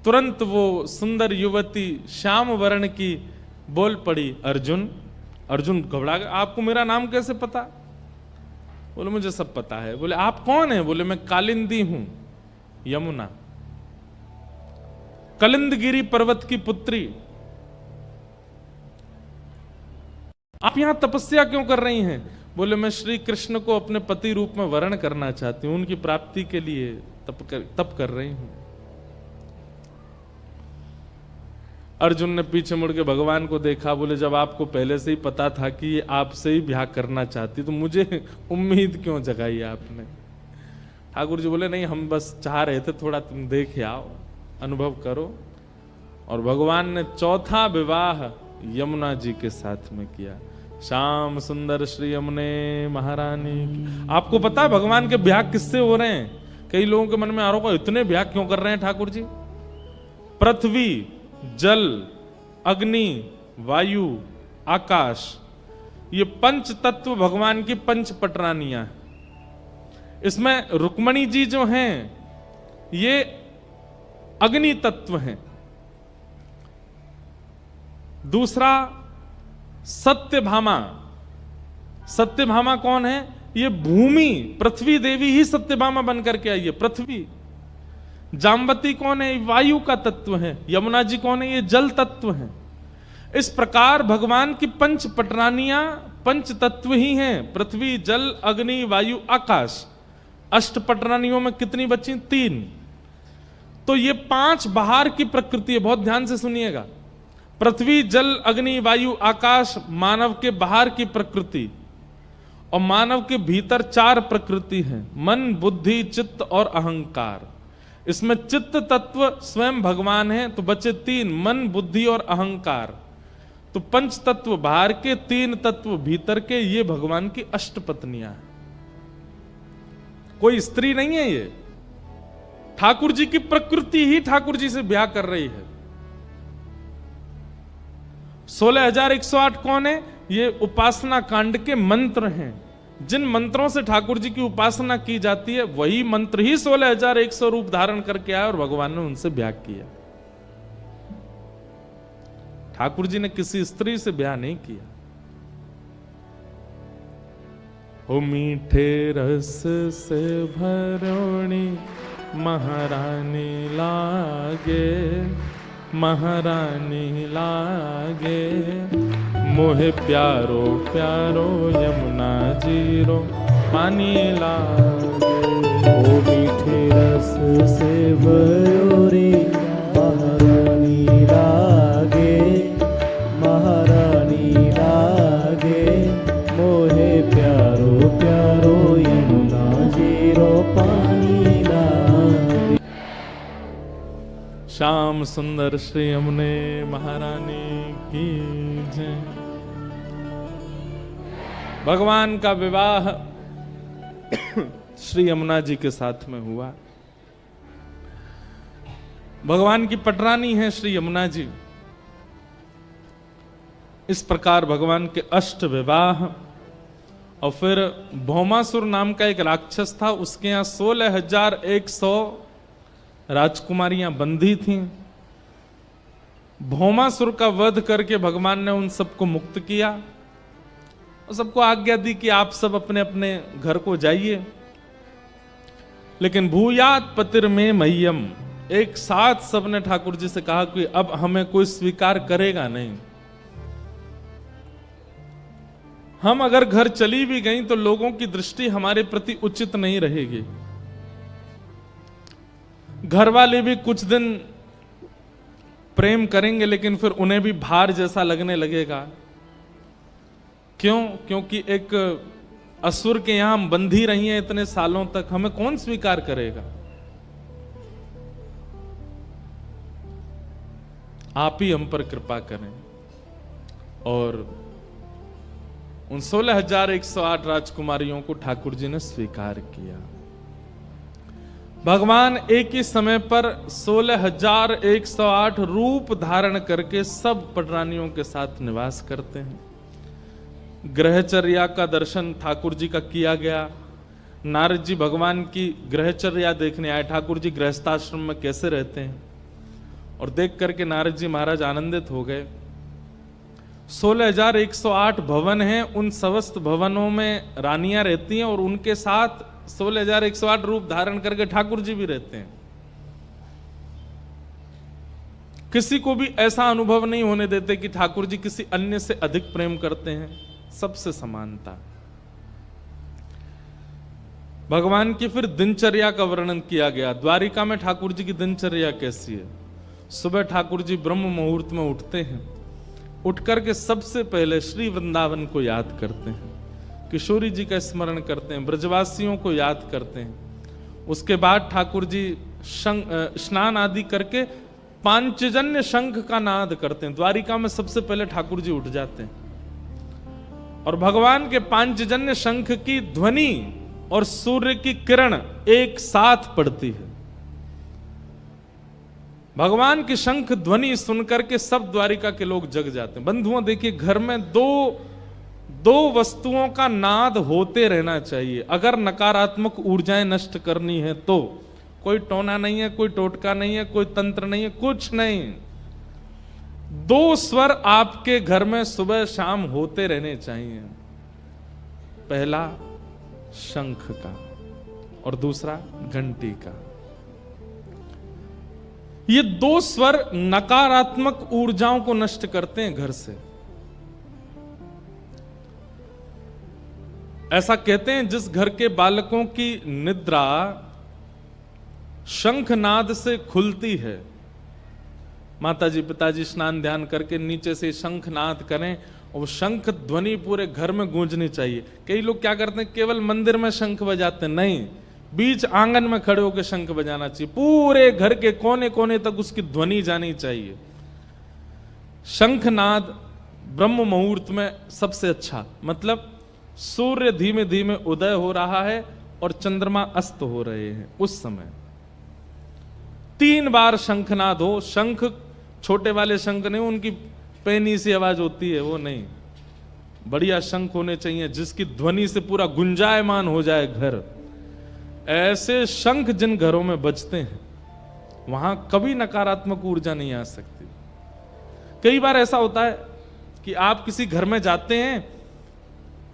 तुरंत वो सुंदर युवती श्याम वर्ण की बोल पड़ी, अर्जुन घबरा गया, आपको मेरा नाम कैसे पता? बोले मुझे सब पता है। बोले आप कौन है? बोले मैं कालिंदी हूं, यमुना, कलिंदगिरी पर्वत की पुत्री। आप यहां तपस्या क्यों कर रही हैं? बोले मैं श्री कृष्ण को अपने पति रूप में वर्ण करना चाहती हूं, उनकी प्राप्ति के लिए तप कर रही हूं। अर्जुन ने पीछे मुड़ के भगवान को देखा। बोले जब आपको पहले से ही पता था कि ये आपसे ही ब्याह करना चाहती तो मुझे उम्मीद क्यों जगाई आपने? ठाकुर जी बोले नहीं, हम बस चाह रहे थे थोड़ा तुम देख आओ, अनुभव करो। और भगवान ने चौथा विवाह यमुना जी के साथ में किया। श्याम सुंदर श्री यमुने महारानी की। आपको पता है भगवान के ब्याह किससे हो रहे हैं? कई लोगों के मन में आरोप, इतने ब्याह क्यों कर रहे हैं ठाकुर जी? पृथ्वी, जल, अग्नि, वायु, आकाश, ये 5 तत्व भगवान की 5 पटरानियां हैं। इसमें रुक्मणी जी जो हैं ये अग्नि तत्व हैं। दूसरा सत्यभामा। सत्यभामा कौन है? ये भूमि, पृथ्वी देवी ही सत्यभामा बनकर के आई है, पृथ्वी। जाम्बती कौन है? वायु का तत्व है। यमुना जी कौन है? ये जल तत्व है। इस प्रकार भगवान की 5 पटरानियां 5 तत्व ही हैं, पृथ्वी, जल, अग्नि, वायु, आकाश। 8 पटरानियों में कितनी बची? 3। तो ये 5 बाहर की प्रकृति है, बहुत ध्यान से सुनिएगा। पृथ्वी, जल, अग्नि, वायु, आकाश मानव के बाहर की प्रकृति, और मानव के भीतर 4 प्रकृति हैं, मन, बुद्धि, चित्त और अहंकार। इसमें चित्त तत्व स्वयं भगवान है, तो बचे 3, मन, बुद्धि और अहंकार। तो 5 तत्व बाहर के, 3 तत्व भीतर के, ये भगवान की 8 पत्नियां हैं। कोई स्त्री नहीं है ये, ठाकुर जी की प्रकृति ही ठाकुर जी से ब्याह कर रही है। 16,108 कौन है? ये उपासना कांड के मंत्र हैं। जिन मंत्रों से ठाकुर जी की उपासना की जाती है वही मंत्र ही 16,100 रूप धारण करके आए और भगवान ने उनसे ब्याह किया। ठाकुर जी ने किसी स्त्री से ब्याह नहीं किया। हो मीठे रस से भरोणी महारानी लागे, महारानी लागे, मोहे प्यारो प्यारो यमुना जीरो पानी लागे। ओ मीठे रस से भरोरी महारानी लागे, महारानी लागे, मोहे प्यारो प्यारो यमुना जीरो पानी लागे। श्याम सुंदर श्री यमुने महारानी की जय। भगवान का विवाह श्री यमुना जी के साथ में हुआ। भगवान की पटरानी है श्री यमुना जी। इस प्रकार भगवान के 8 विवाह। और फिर भौमासुर नाम का एक राक्षस था, उसके यहाँ 16,100 राजकुमारियां बंधी थीं। भौमासुर का वध करके भगवान ने उन सबको मुक्त किया और सबको आज्ञा दी कि आप सब अपने अपने घर को जाइए। लेकिन भूयात पतिर में मह्यम, एक साथ सबने ठाकुर जी से कहा कि अब हमें कोई स्वीकार करेगा नहीं। हम अगर घर चली भी गई तो लोगों की दृष्टि हमारे प्रति उचित नहीं रहेगी। घर वाले भी कुछ दिन प्रेम करेंगे लेकिन फिर उन्हें भी भार जैसा लगने लगेगा। क्यों? क्योंकि एक असुर के यहां हम बंधी रही हैं इतने सालों तक, हमें कौन स्वीकार करेगा? आप ही हम पर कृपा करें। और उन 16,108 राजकुमारियों को ठाकुर जी ने स्वीकार किया। भगवान एक ही समय पर 16,108 रूप धारण करके सब पटरानियों के साथ निवास करते हैं। ग्रहचर्या का दर्शन ठाकुर जी का किया गया। नारद जी भगवान की ग्रहचर्या देखने आए, ठाकुर जी गृहस्थाश्रम में कैसे रहते हैं, और देख करके नारद जी महाराज आनंदित हो गए। 16,108 भवन हैं, उन समस्त भवनों में रानियां रहती हैं और उनके साथ 16,108 रूप धारण करके ठाकुर जी भी रहते हैं। किसी को भी ऐसा अनुभव नहीं होने देते कि ठाकुर जी किसी अन्य से अधिक प्रेम करते हैं, सबसे समानता। भगवान की फिर दिनचर्या का वर्णन किया गया। द्वारिका में ठाकुर जी की दिनचर्या कैसी है? सुबह ठाकुर जी ब्रह्म मुहूर्त में उठते हैं, उठ करके सबसे पहले श्री वृंदावन को याद करते हैं, किशोरी जी का स्मरण करते हैं, ब्रजवासियों को याद करते हैं। उसके बाद ठाकुर जी स्नान आदि करके पांचजन्य शंख का नाद करते हैं। द्वारिका में सबसे पहले ठाकुर जी उठ जाते हैं और भगवान के पांचजन्य शंख की ध्वनि और सूर्य की किरण एक साथ पड़ती है। भगवान की शंख ध्वनि सुनकर के सब द्वारिका के लोग जग जाते हैं। बंधुओं देखिए, घर में दो वस्तुओं का नाद होते रहना चाहिए। अगर नकारात्मक ऊर्जाएं नष्ट करनी है तो कोई टोना नहीं है, कोई टोटका नहीं है, कोई तंत्र नहीं है, कुछ नहीं। 2 स्वर आपके घर में सुबह शाम होते रहने चाहिए। पहला शंख का और दूसरा घंटी का। ये 2 स्वर नकारात्मक ऊर्जाओं को नष्ट करते हैं घर से। ऐसा कहते हैं जिस घर के बालकों की निद्रा शंखनाद से खुलती है, माताजी पिताजी स्नान ध्यान करके नीचे से शंखनाद करें और शंख ध्वनि पूरे घर में गूंजनी चाहिए। कई लोग क्या करते हैं, केवल मंदिर में शंख बजाते हैं। नहीं, बीच आंगन में खड़े होकर शंख बजाना चाहिए। पूरे घर के कोने कोने तक उसकी ध्वनि जानी चाहिए। शंखनाद ब्रह्म मुहूर्त में सबसे अच्छा, मतलब सूर्य धीमे धीमे उदय हो रहा है और चंद्रमा अस्त हो रहे हैं, उस समय 3 बार शंखनाद हो। शंख छोटे वाले शंख नहीं, उनकी पैनी सी आवाज होती है, वो नहीं। बढ़िया शंख होने चाहिए जिसकी ध्वनि से पूरा गुंजायमान हो जाए घर। ऐसे शंख जिन घरों में बजते हैं वहां कभी नकारात्मक ऊर्जा नहीं आ सकती। कई बार ऐसा होता है कि आप किसी घर में जाते हैं,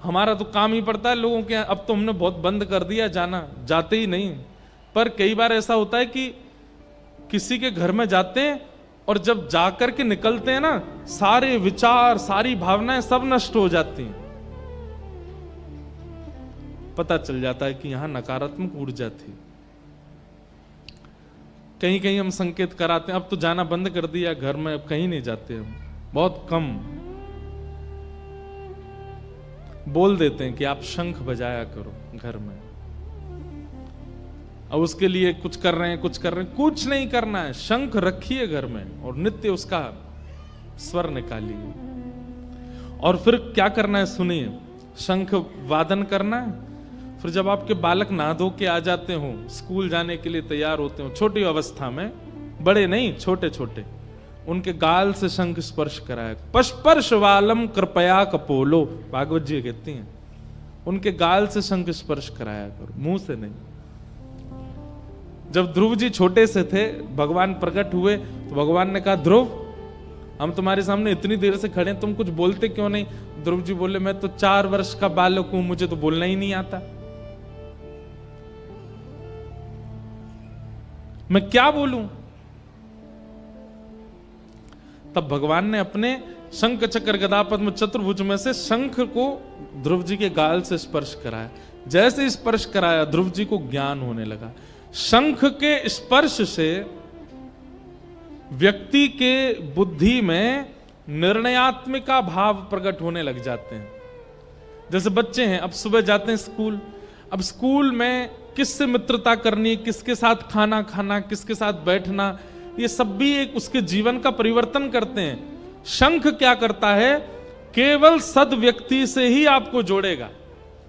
हमारा तो काम ही पड़ता है लोगों के, अब तो हमने बहुत बंद कर दिया जाना, जाते ही नहीं। पर कई बार ऐसा होता है कि किसी के घर में जाते हैं और जब जाकर के निकलते हैं ना, सारे विचार सारी भावनाएं सब नष्ट हो जाती हैं। पता चल जाता है कि यहां नकारात्मक ऊर्जा थी। कहीं कहीं हम संकेत कराते हैं, अब तो जाना बंद कर दिया घर में, अब कहीं नहीं जाते हम, बहुत कम बोल देते हैं कि आप शंख बजाया करो घर में। अब उसके लिए कुछ कर रहे हैं, कुछ नहीं करना है। शंख रखिए घर में और नित्य उसका स्वर निकालिए। और फिर क्या करना है सुनिए, शंख वादन करना है। फिर जब आपके बालक नहा धो के आ जाते हो, स्कूल जाने के लिए तैयार होते हो, छोटी अवस्था में, बड़े नहीं, छोटे छोटे, उनके गाल से शंख स्पर्श कराया। पस्पर्श वालम कृपया कपोलो, भागवत जी कहती हैं, उनके गाल से शंख स्पर्श कराया करो, मुंह से नहीं। जब ध्रुव जी छोटे से थे, भगवान प्रकट हुए तो भगवान ने कहा, ध्रुव हम तुम्हारे सामने इतनी देर से खड़े हैं, तुम कुछ बोलते क्यों नहीं? ध्रुव जी बोले, मैं तो 4 वर्ष का बालक हूं, मुझे तो बोलना ही नहीं आता, मैं क्या बोलूं? तब भगवान ने अपने शंख चक्र गदा पद्म चतुर्भुज में से शंख को ध्रुव जी के गाल से स्पर्श कराया। जैसे स्पर्श कराया, ध्रुव जी को ज्ञान होने लगा। शंख के स्पर्श से व्यक्ति के बुद्धि में निर्णयात्मिका भाव प्रकट होने लग जाते हैं। जैसे बच्चे हैं, अब सुबह जाते हैं स्कूल, अब स्कूल में किससे मित्रता करनी, किसके साथ खाना खाना, किसके साथ बैठना, ये सब भी एक उसके जीवन का परिवर्तन करते हैं। शंख क्या करता है? केवल सद व्यक्ति से ही आपको जोड़ेगा।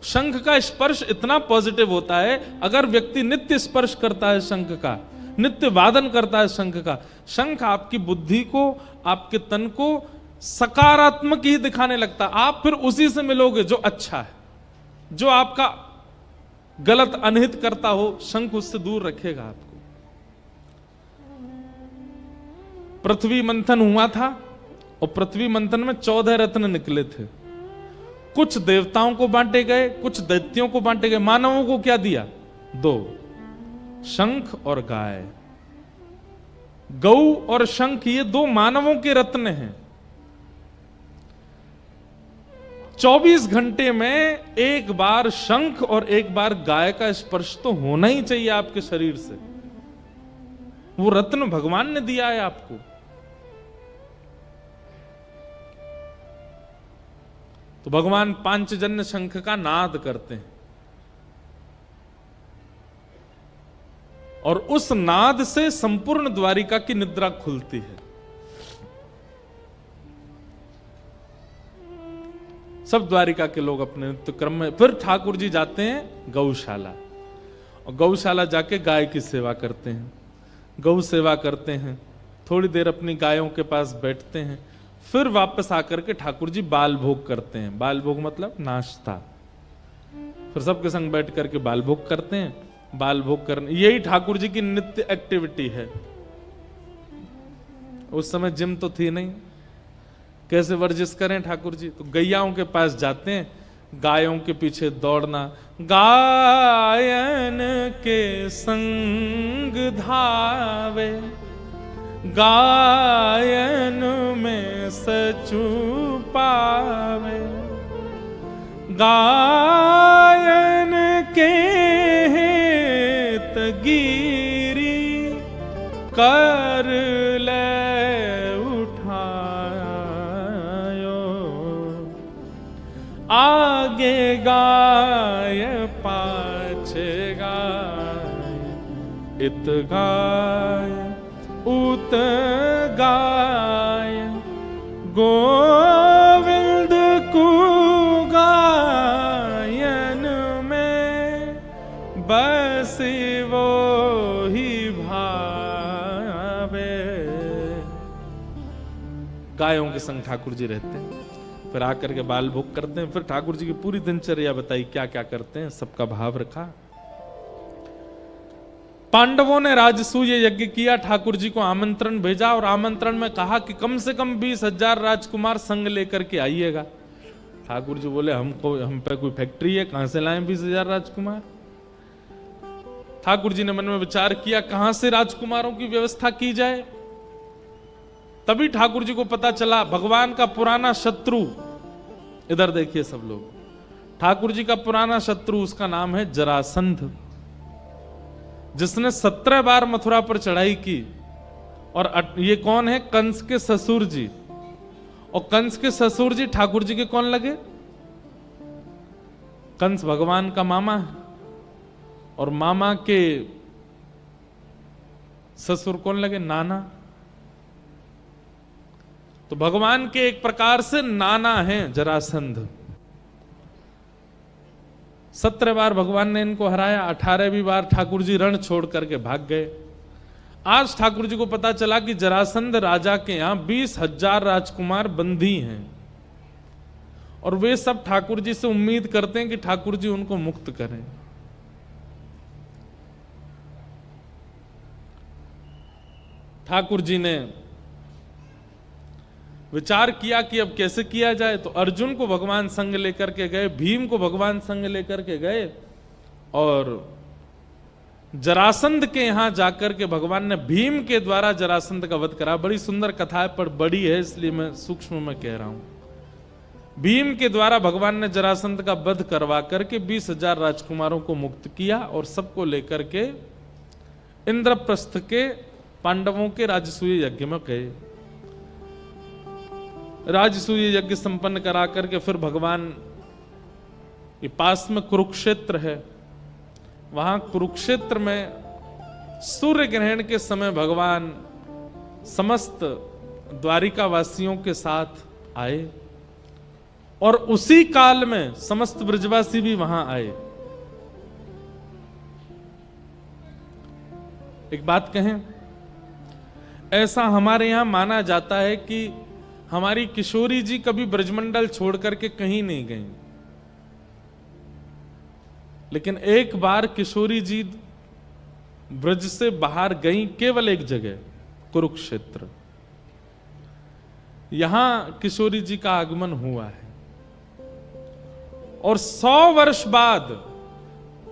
शंख का स्पर्श इतना पॉजिटिव होता है, अगर व्यक्ति नित्य स्पर्श करता है शंख का, नित्य वादन करता है शंख का, शंख आपकी बुद्धि को, आपके तन को सकारात्मक ही दिखाने लगता है। आप फिर उसी से मिलोगे जो अच्छा है, जो आपका गलत अनहित करता हो, शंख उससे दूर रखेगा आपको। पृथ्वी मंथन हुआ था और पृथ्वी मंथन में 14 रत्न निकले थे। कुछ देवताओं को बांटे गए, कुछ दैत्यों को बांटे गए। मानवों को क्या दिया? 2, शंख और गाय। गौ और शंख, ये 2 मानवों के रत्न हैं। 24 घंटे में एक बार शंख और एक बार गाय का स्पर्श तो होना ही चाहिए आपके शरीर से। वो रत्न भगवान ने दिया है आपको। तो भगवान पांचजन्य शंख का नाद करते हैं और उस नाद से संपूर्ण द्वारिका की निद्रा खुलती है। सब द्वारिका के लोग अपने नित्य क्रम में, फिर ठाकुर जी जाते हैं गौशाला और गौशाला जाके गाय की सेवा करते हैं, गौ सेवा करते हैं, थोड़ी देर अपनी गायों के पास बैठते हैं, फिर वापस आकर के ठाकुर जी बाल भोग करते हैं। बाल भोग मतलब नाश्ता। फिर सबके संग बैठ करके बाल भोग करते हैं। बाल भोग करने, यही ठाकुर जी की नित्य एक्टिविटी है। उस समय जिम तो थी नहीं, कैसे वर्जिश करें ठाकुर जी? तो गैयाओं के पास जाते हैं, गायों के पीछे दौड़ना, गायन के संग धावे, गायन में सचु पावे, गायन के हेत गिरी कर ले उठायो, आगे गाय पाछे गाय, इत गाय उत गाय, गोविंद को गायन में बसी वो ही भावे। गायों के संग ठाकुर जी रहते हैं, फिर आकर के बाल भोग करते हैं। फिर ठाकुर जी की पूरी दिनचर्या बताई, क्या क्या करते हैं, सबका भाव रखा। पांडवों ने राजसूय यज्ञ किया, ठाकुर जी को आमंत्रण भेजा और आमंत्रण में कहा कि कम से कम 20,000 राजकुमार संग लेकर के आइएगा। ठाकुर जी बोले, हम पे कोई फैक्ट्री है, कहां से लाएं 20,000 राजकुमार? ठाकुर जी ने मन में विचार किया, कहां से राजकुमारों की व्यवस्था की जाए। तभी ठाकुर जी को पता चला भगवान का पुराना शत्रु, इधर देखिए सब लोग, ठाकुर जी का पुराना शत्रु, उसका नाम है जरासंध, जिसने 17 बार मथुरा पर चढ़ाई की। और ये कौन है? कंस के ससुर जी। और कंस के ससुर जी ठाकुर जी के कौन लगे? कंस भगवान का मामा है और मामा के ससुर कौन लगे? नाना। तो भगवान के एक प्रकार से नाना हैं जरासंध। 17 बार भगवान ने इनको हराया, 18वीं बार ठाकुर जी रण छोड़ करके भाग गए। आज ठाकुर जी को पता चला कि जरासंध राजा के यहां 20,000 राजकुमार बंदी हैं और वे सब ठाकुर जी से उम्मीद करते हैं कि ठाकुर जी उनको मुक्त करें। ठाकुर जी ने विचार किया कि अब कैसे किया जाए, तो अर्जुन को भगवान संग लेकर के गए, भीम को भगवान संग लेकर के गए और जरासंध के यहां जाकर के भगवान ने भीम के द्वारा जरासंध का वध करा। बड़ी सुंदर कथा है पर बड़ी है इसलिए मैं सूक्ष्म में कह रहा हूं। भीम के द्वारा भगवान ने जरासंध का वध करवा करके 20,000 राजकुमारों को मुक्त किया और सबको लेकर के इंद्रप्रस्थ के पांडवों के राजसूय यज्ञ में गए। राजसूय यज्ञ संपन्न करा करके फिर भगवान ये पास में कुरुक्षेत्र है, वहां कुरुक्षेत्र में सूर्य ग्रहण के समय भगवान समस्त द्वारिका वासियों के साथ आए और उसी काल में समस्त ब्रजवासी भी वहां आए। एक बात कहें, ऐसा हमारे यहां माना जाता है कि हमारी किशोरी जी कभी ब्रजमंडल छोड़ करके कहीं नहीं गई, लेकिन एक बार किशोरी जी ब्रज से बाहर गई, केवल एक जगह, कुरुक्षेत्र। यहां किशोरी जी का आगमन हुआ है और 100 वर्ष बाद,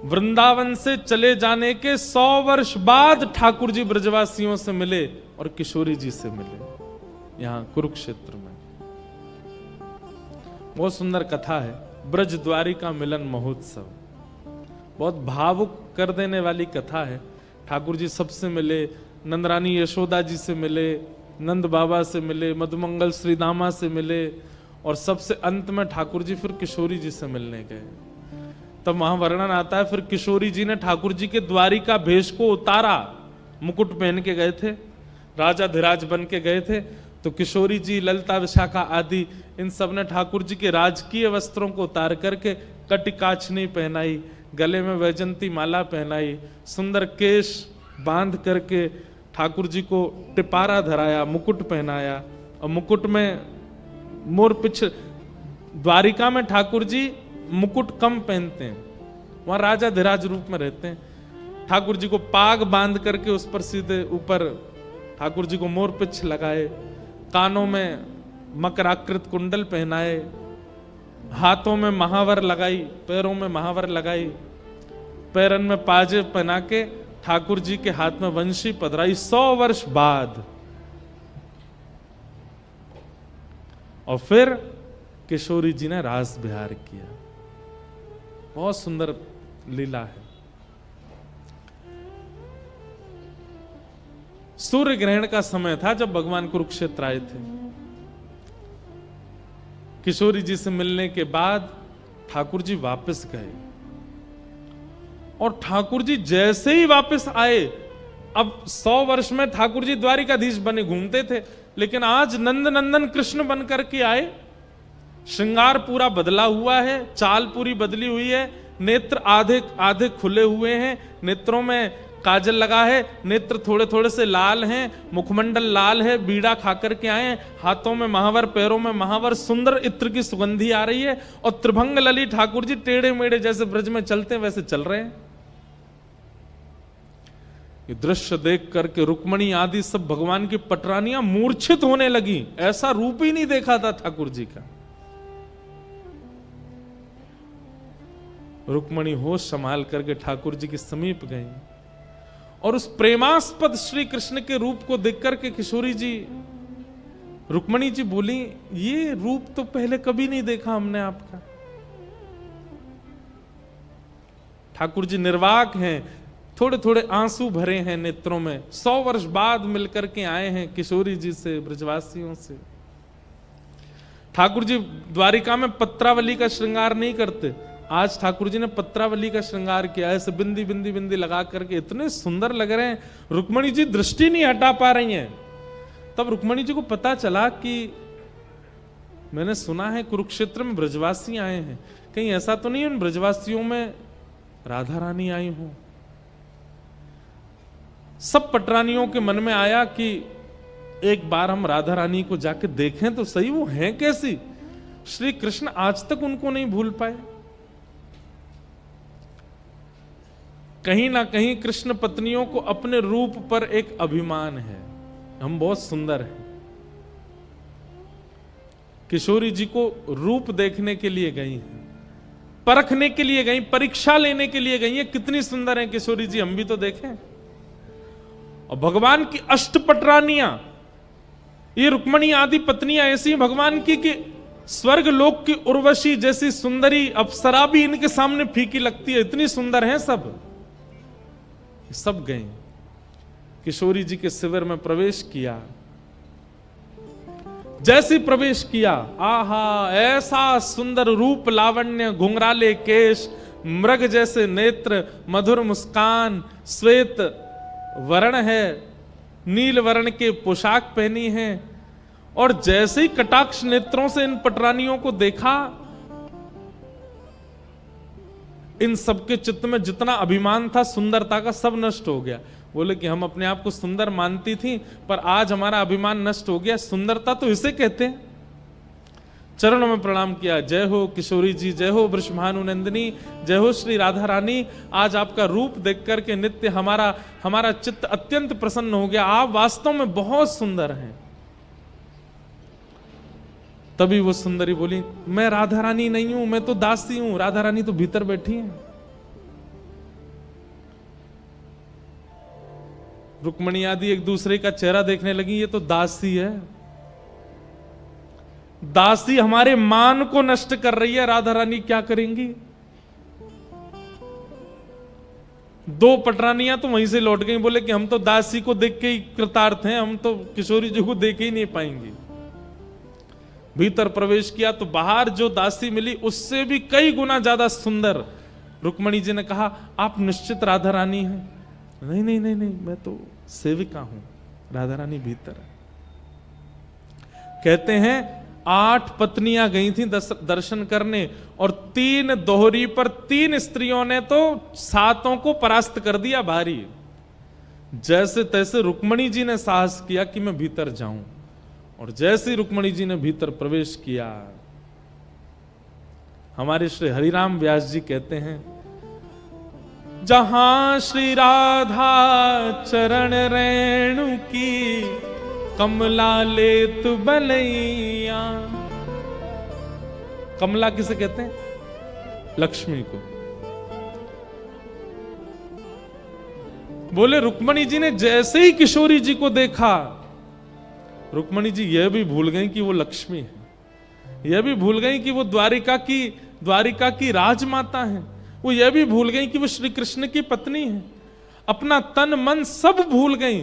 वृंदावन से चले जाने के 100 वर्ष बाद ठाकुर जी ब्रजवासियों से मिले और किशोरी जी से मिले यहां कुरुक्षेत्र में। बहुत सुंदर कथा है, ब्रज द्वारिका मिलन महोत्सव, बहुत भावुक कर देने वाली कथा है। ठाकुर जी सबसे मिले, नंदरानी यशोदा जी से मिले, नंद बाबा से मिले, मधुमंगल श्रीदामा से मिले और सबसे अंत में ठाकुर जी फिर किशोरी जी से मिलने गए। तब वहां वर्णन आता है, फिर किशोरी जी ने ठाकुर जी के द्वारिका भेष को उतारा, मुकुट पहन के गए थे, राजा धीराज बन के गए थे, तो किशोरी जी, ललिता, विशाखा आदि इन सब ने ठाकुर जी के राजकीय वस्त्रों को उतार करके कटिकाचनी पहनाई, गले में वैजंती माला पहनाई, सुंदर केश बांध करके ठाकुर जी को टिपारा धराया, मुकुट पहनाया और मुकुट में मोर पिछ। द्वारिका में ठाकुर जी मुकुट कम पहनते हैं, वहां राजा धीराज रूप में रहते हैं। ठाकुर जी को पाग बांध करके उस पर सीधे ऊपर ठाकुर जी को मोर पिछ लगाए, कानों में मकराकृत कुंडल पहनाए, हाथों में महावर लगाई, पैरों में महावर लगाई, पैरन में पाजे पहना के ठाकुर जी के हाथ में वंशी पधराई 100 वर्ष बाद। और फिर किशोरी जी ने रास विहार किया। बहुत सुंदर लीला है। सूर्य ग्रहण का समय था जब भगवान कुरुक्षेत्र आए थे। किशोरी जी से मिलने के बाद ठाकुर जी वापस गए और ठाकुर जी जैसे ही वापस आए, अब 100 वर्ष में ठाकुर जी द्वारिकाधीश बने घूमते थे, लेकिन आज नंद नंदन कृष्ण बन करके आए। श्रृंगार पूरा बदला हुआ है, चाल पूरी बदली हुई है, नेत्र आधे आधे खुले हुए हैं, नेत्रों में काजल लगा है, नेत्र थोड़े थोड़े से लाल हैं, मुखमंडल लाल है, बीड़ा खा करके आए हैं, हाथों में महावर, पैरों में महावर, सुंदर इत्र की सुगंधी आ रही है और त्रिभंग लली ठाकुर जी टेढ़े मेढ़े जैसे ब्रज में चलते हैं वैसे चल रहे हैं। ये दृश्य देख करके रुक्मणी आदि सब भगवान की पटरानियां मूर्छित होने लगी। ऐसा रूप ही नहीं देखा था ठाकुर जी का। रुक्मणी होश संभाल करके ठाकुर जी के समीप गई और उस प्रेमास्पद श्री कृष्ण के रूप को देख करके किशोरी जी, रुक्मणी जी बोली, ये रूप तो पहले कभी नहीं देखा हमने आपका। ठाकुर जी निर्वाक हैं, थोड़े थोड़े आंसू भरे हैं नेत्रों में। 100 वर्ष बाद मिलकर के आए हैं किशोरी जी से, ब्रजवासियों से। ठाकुर जी द्वारिका में पत्रावली का श्रृंगार नहीं करते, आज ठाकुर जी ने पत्रावली का श्रृंगार किया है, ऐसे बिंदी बिंदी बिंदी लगा करके इतने सुंदर लग रहे हैं। रुक्मणी जी दृष्टि नहीं हटा पा रही हैं। तब रुक्मणी जी को पता चला कि मैंने सुना है कुरुक्षेत्र में ब्रजवासी आए हैं, कहीं ऐसा तो नहीं उन ब्रजवासियों में राधा रानी आई हो। सब पटरानियों के मन में आया कि एक बार हम राधा रानी को जाके देखें तो सही, वो हैं कैसी। श्री कृष्ण आज तक उनको नहीं भूल पाए। कहीं ना कहीं कृष्ण पत्नियों को अपने रूप पर एक अभिमान है, हम बहुत सुंदर हैं। किशोरी जी को रूप देखने के लिए गई हैं, परखने के लिए गई, परीक्षा लेने के लिए गई हैं, कितनी सुंदर हैं किशोरी जी, हम भी तो देखें। और भगवान की अष्टपटरानियां, ये रुक्मणी आदि पत्नियां ऐसी भगवान की कि स्वर्ग लोक की उर्वशी जैसी सुंदरी अप्सरा भी इनके सामने फीकी लगती है, इतनी सुंदर हैं सब। सब गए, किशोरी जी के शिविर में प्रवेश किया। जैसे प्रवेश किया, आहा, ऐसा सुंदर रूप लावण्य, घुंघराले केश, मृग जैसे नेत्र, मधुर मुस्कान, श्वेत वर्ण है, नील वर्ण के पोशाक पहनी है। और जैसे ही कटाक्ष नेत्रों से इन पटरानियों को देखा, इन सबके चित्त में जितना अभिमान था सुंदरता का, सब नष्ट हो गया। बोले कि हम अपने आप को सुंदर मानती थी, पर आज हमारा अभिमान नष्ट हो गया। सुंदरता तो इसे कहते हैं। चरणों में प्रणाम किया, जय हो किशोरी जी, जय हो वृषभानु नंदिनी, जय हो श्री राधा रानी। आज आपका रूप देख करके नित्य हमारा चित्त अत्यंत प्रसन्न हो गया, आप वास्तव में बहुत सुंदर हैं। तभी वो सुंदरी बोली, मैं राधा रानी नहीं हूं, मैं तो दासी हूं। राधा रानी तो भीतर बैठी हैं। रुक्मणी आदि एक दूसरे का चेहरा देखने लगी, ये तो दासी है, दासी हमारे मान को नष्ट कर रही है, राधा रानी क्या करेंगी। दो पटरानियां तो वहीं से लौट गई, बोले कि हम तो दासी को देख के ही कृतार्थ हैं, हम तो किशोरी जी को देख ही नहीं पाएंगे। भीतर प्रवेश किया तो बाहर जो दासी मिली उससे भी कई गुना ज्यादा सुंदर। रुक्मणी जी ने कहा, आप निश्चित राधा रानी हैं? नहीं नहीं नहीं नहीं, मैं तो सेविका हूं, राधा रानी भीतर है। कहते हैं 8 पत्नियां गई थी दर्शन करने, और 3 दोहरी पर 3 स्त्रियों ने तो 7 को परास्त कर दिया भारी। जैसे तैसे रुक्मणी जी ने साहस किया कि मैं भीतर जाऊं, और जैसे रुक्मणी जी ने भीतर प्रवेश किया, हमारे श्री हरिराम व्यास जी कहते हैं, जहां श्री राधा चरण रेणु की, कमला लेत बलैया। कमला किसे कहते हैं? लक्ष्मी को। बोले रुक्मणी जी ने जैसे ही किशोरी जी को देखा, रुक्मणी जी यह भी भूल गई कि वो लक्ष्मी है, यह भी भूल गई कि वो द्वारिका की राजमाता है, वो यह भी भूल गई कि वो श्री कृष्ण की पत्नी है। अपना तन मन सब भूल गई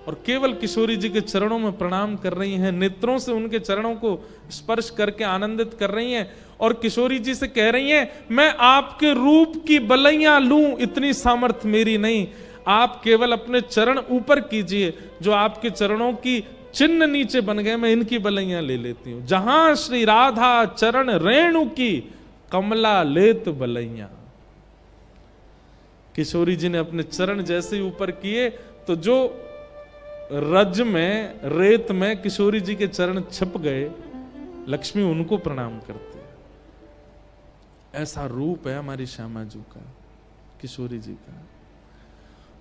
और केवल किशोरी जी के चरणों में प्रणाम कर रही हैं, नेत्रों से उनके चरणों को स्पर्श करके आनंदित कर रही हैं। और किशोरी जी से कह रही हैं, मैं आपके रूप की बलैया लूं, इतनी सामर्थ्य मेरी नहीं, आप केवल अपने चरण ऊपर कीजिए, जो आपके चरणों की चिन्ह नीचे बन गए, मैं इनकी बलैया ले लेती हूं। जहां श्री राधा चरण रेणु की, कमला लेत बलैया। किशोरी जी ने अपने चरण जैसे ही ऊपर किए तो जो रज में, रेत में किशोरी जी के चरण छप गए, लक्ष्मी उनको प्रणाम करते हैं। ऐसा रूप है हमारी श्यामा जी का, किशोरी जी का।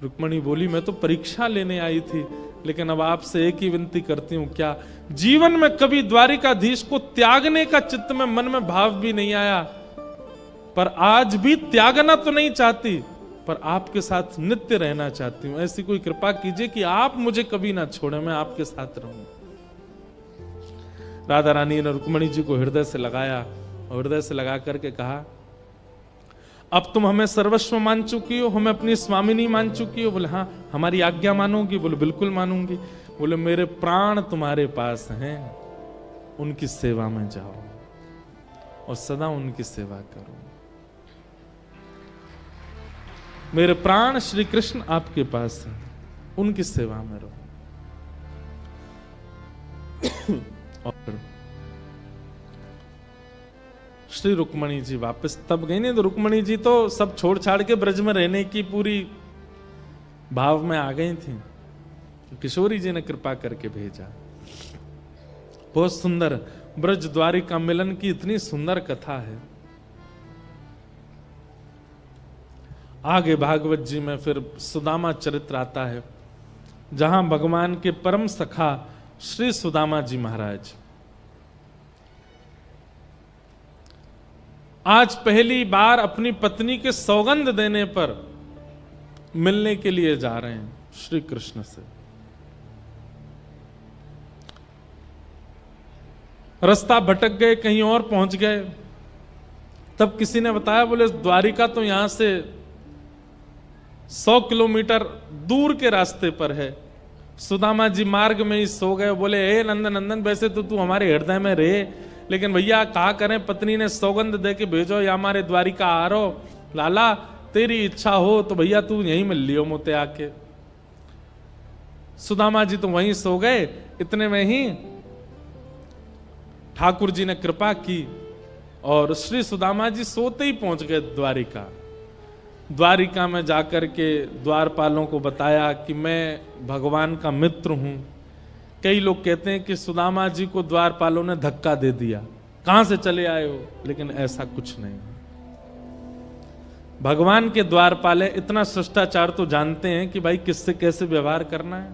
रुक्मणी बोली, मैं तो परीक्षा लेने आई थी, लेकिन अब आपसे एक ही विनती करती हूं, क्या जीवन में कभी द्वारिकाधीश को त्यागने का चित्त में मन में भाव भी नहीं आया, पर आज भी त्यागना तो नहीं चाहती, पर आपके साथ नित्य रहना चाहती हूं। ऐसी कोई कृपा कीजिए कि आप मुझे कभी ना छोड़े, मैं आपके साथ रहूं। राधा रानी ने रुक्मणी जी को हृदय से लगाया और हृदय से लगा करके कहा, अब तुम हमें सर्वस्व मान चुकी हो, हमें अपनी स्वामिनी मान चुकी हो। बोले हाँ, हमारी आज्ञा मानोगी? बोले बिल्कुल मानूंगी। बोले मेरे प्राण तुम्हारे पास हैं, उनकी सेवा में जाओ और सदा उनकी सेवा करो। मेरे प्राण श्री कृष्ण आपके पास हैं, उनकी सेवा में रहो। और श्री रुक्मणी जी वापस तब गई नहीं, तो रुक्मणी जी तो सब छोड़ छाड़ के ब्रज में रहने की पूरी भाव में आ गई थी। किशोरी जी ने कृपा करके भेजा। बहुत सुंदर ब्रज द्वारिका मिलन की इतनी सुंदर कथा है। आगे भागवत जी में फिर सुदामा चरित्र आता है, जहां भगवान के परम सखा श्री सुदामा जी महाराज आज पहली बार अपनी पत्नी के सौगंध देने पर मिलने के लिए जा रहे हैं श्री कृष्ण से। रास्ता भटक गए, कहीं और पहुंच गए। तब किसी ने बताया, बोले द्वारिका तो यहां से 100 किलोमीटर दूर के रास्ते पर है। सुदामा जी मार्ग में ही सो गए। बोले हे नंदन नंदन, वैसे तो तू हमारे हृदय में रहे, लेकिन भैया कहा करें, पत्नी ने सौगंध दे के भेजो या हमारे द्वारिका आ रहो। लाला तेरी इच्छा हो तो भैया तू यहीं मिल लियो मोते आके। सुदामा जी तो वहीं सो गए। इतने में ही ठाकुर जी ने कृपा की और श्री सुदामा जी सोते ही पहुंच गए द्वारिका। द्वारिका में जाकर के द्वारपालों को बताया कि मैं भगवान का मित्र हूं। कई लोग कहते हैं कि सुदामा जी को द्वारपालों ने धक्का दे दिया, कहां से चले आए हो, लेकिन ऐसा कुछ नहीं। भगवान के द्वारपाले इतना शिष्टाचार तो जानते हैं कि भाई किससे कैसे व्यवहार करना है,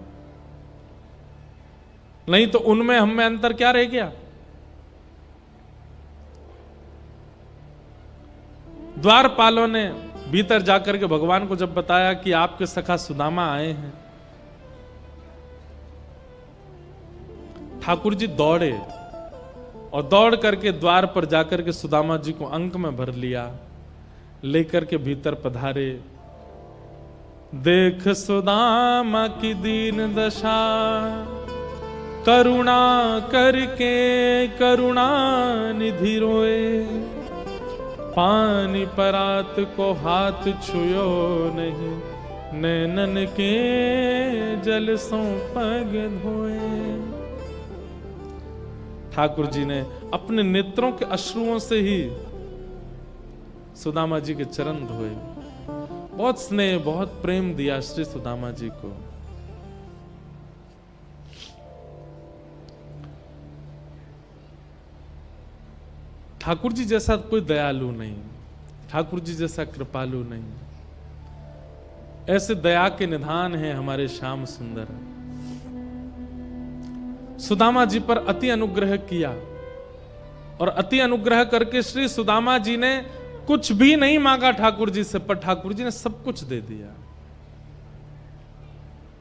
नहीं तो उनमें हम में अंतर क्या रह गया। द्वारपालों ने भीतर जाकर के भगवान को जब बताया कि आपके सखा सुदामा आए हैं, ठाकुर जी दौड़े और दौड़ करके द्वार पर जाकर के सुदामा जी को अंक में भर लिया, लेकर के भीतर पधारे। देख सुदामा की दीन दशा, करुणा करके करुणा निधि रोए। पानी परात को हाथ छुयो नहीं, नैनन के जल सो पग धोए। ठाकुर जी ने अपने नेत्रों के अश्रुओं से ही सुदामा जी के चरण धोए। बहुत स्नेह, बहुत प्रेम दिया श्री सुदामा जी को। ठाकुर जी जैसा कोई दयालु नहीं, ठाकुर जी जैसा कृपालु नहीं। ऐसे दया के निधान हैं हमारे श्याम सुंदर। सुदामा जी पर अति अनुग्रह किया और अति अनुग्रह करके श्री सुदामा जी ने कुछ भी नहीं मांगा ठाकुर जी से, पर ठाकुर जी ने सब कुछ दे दिया।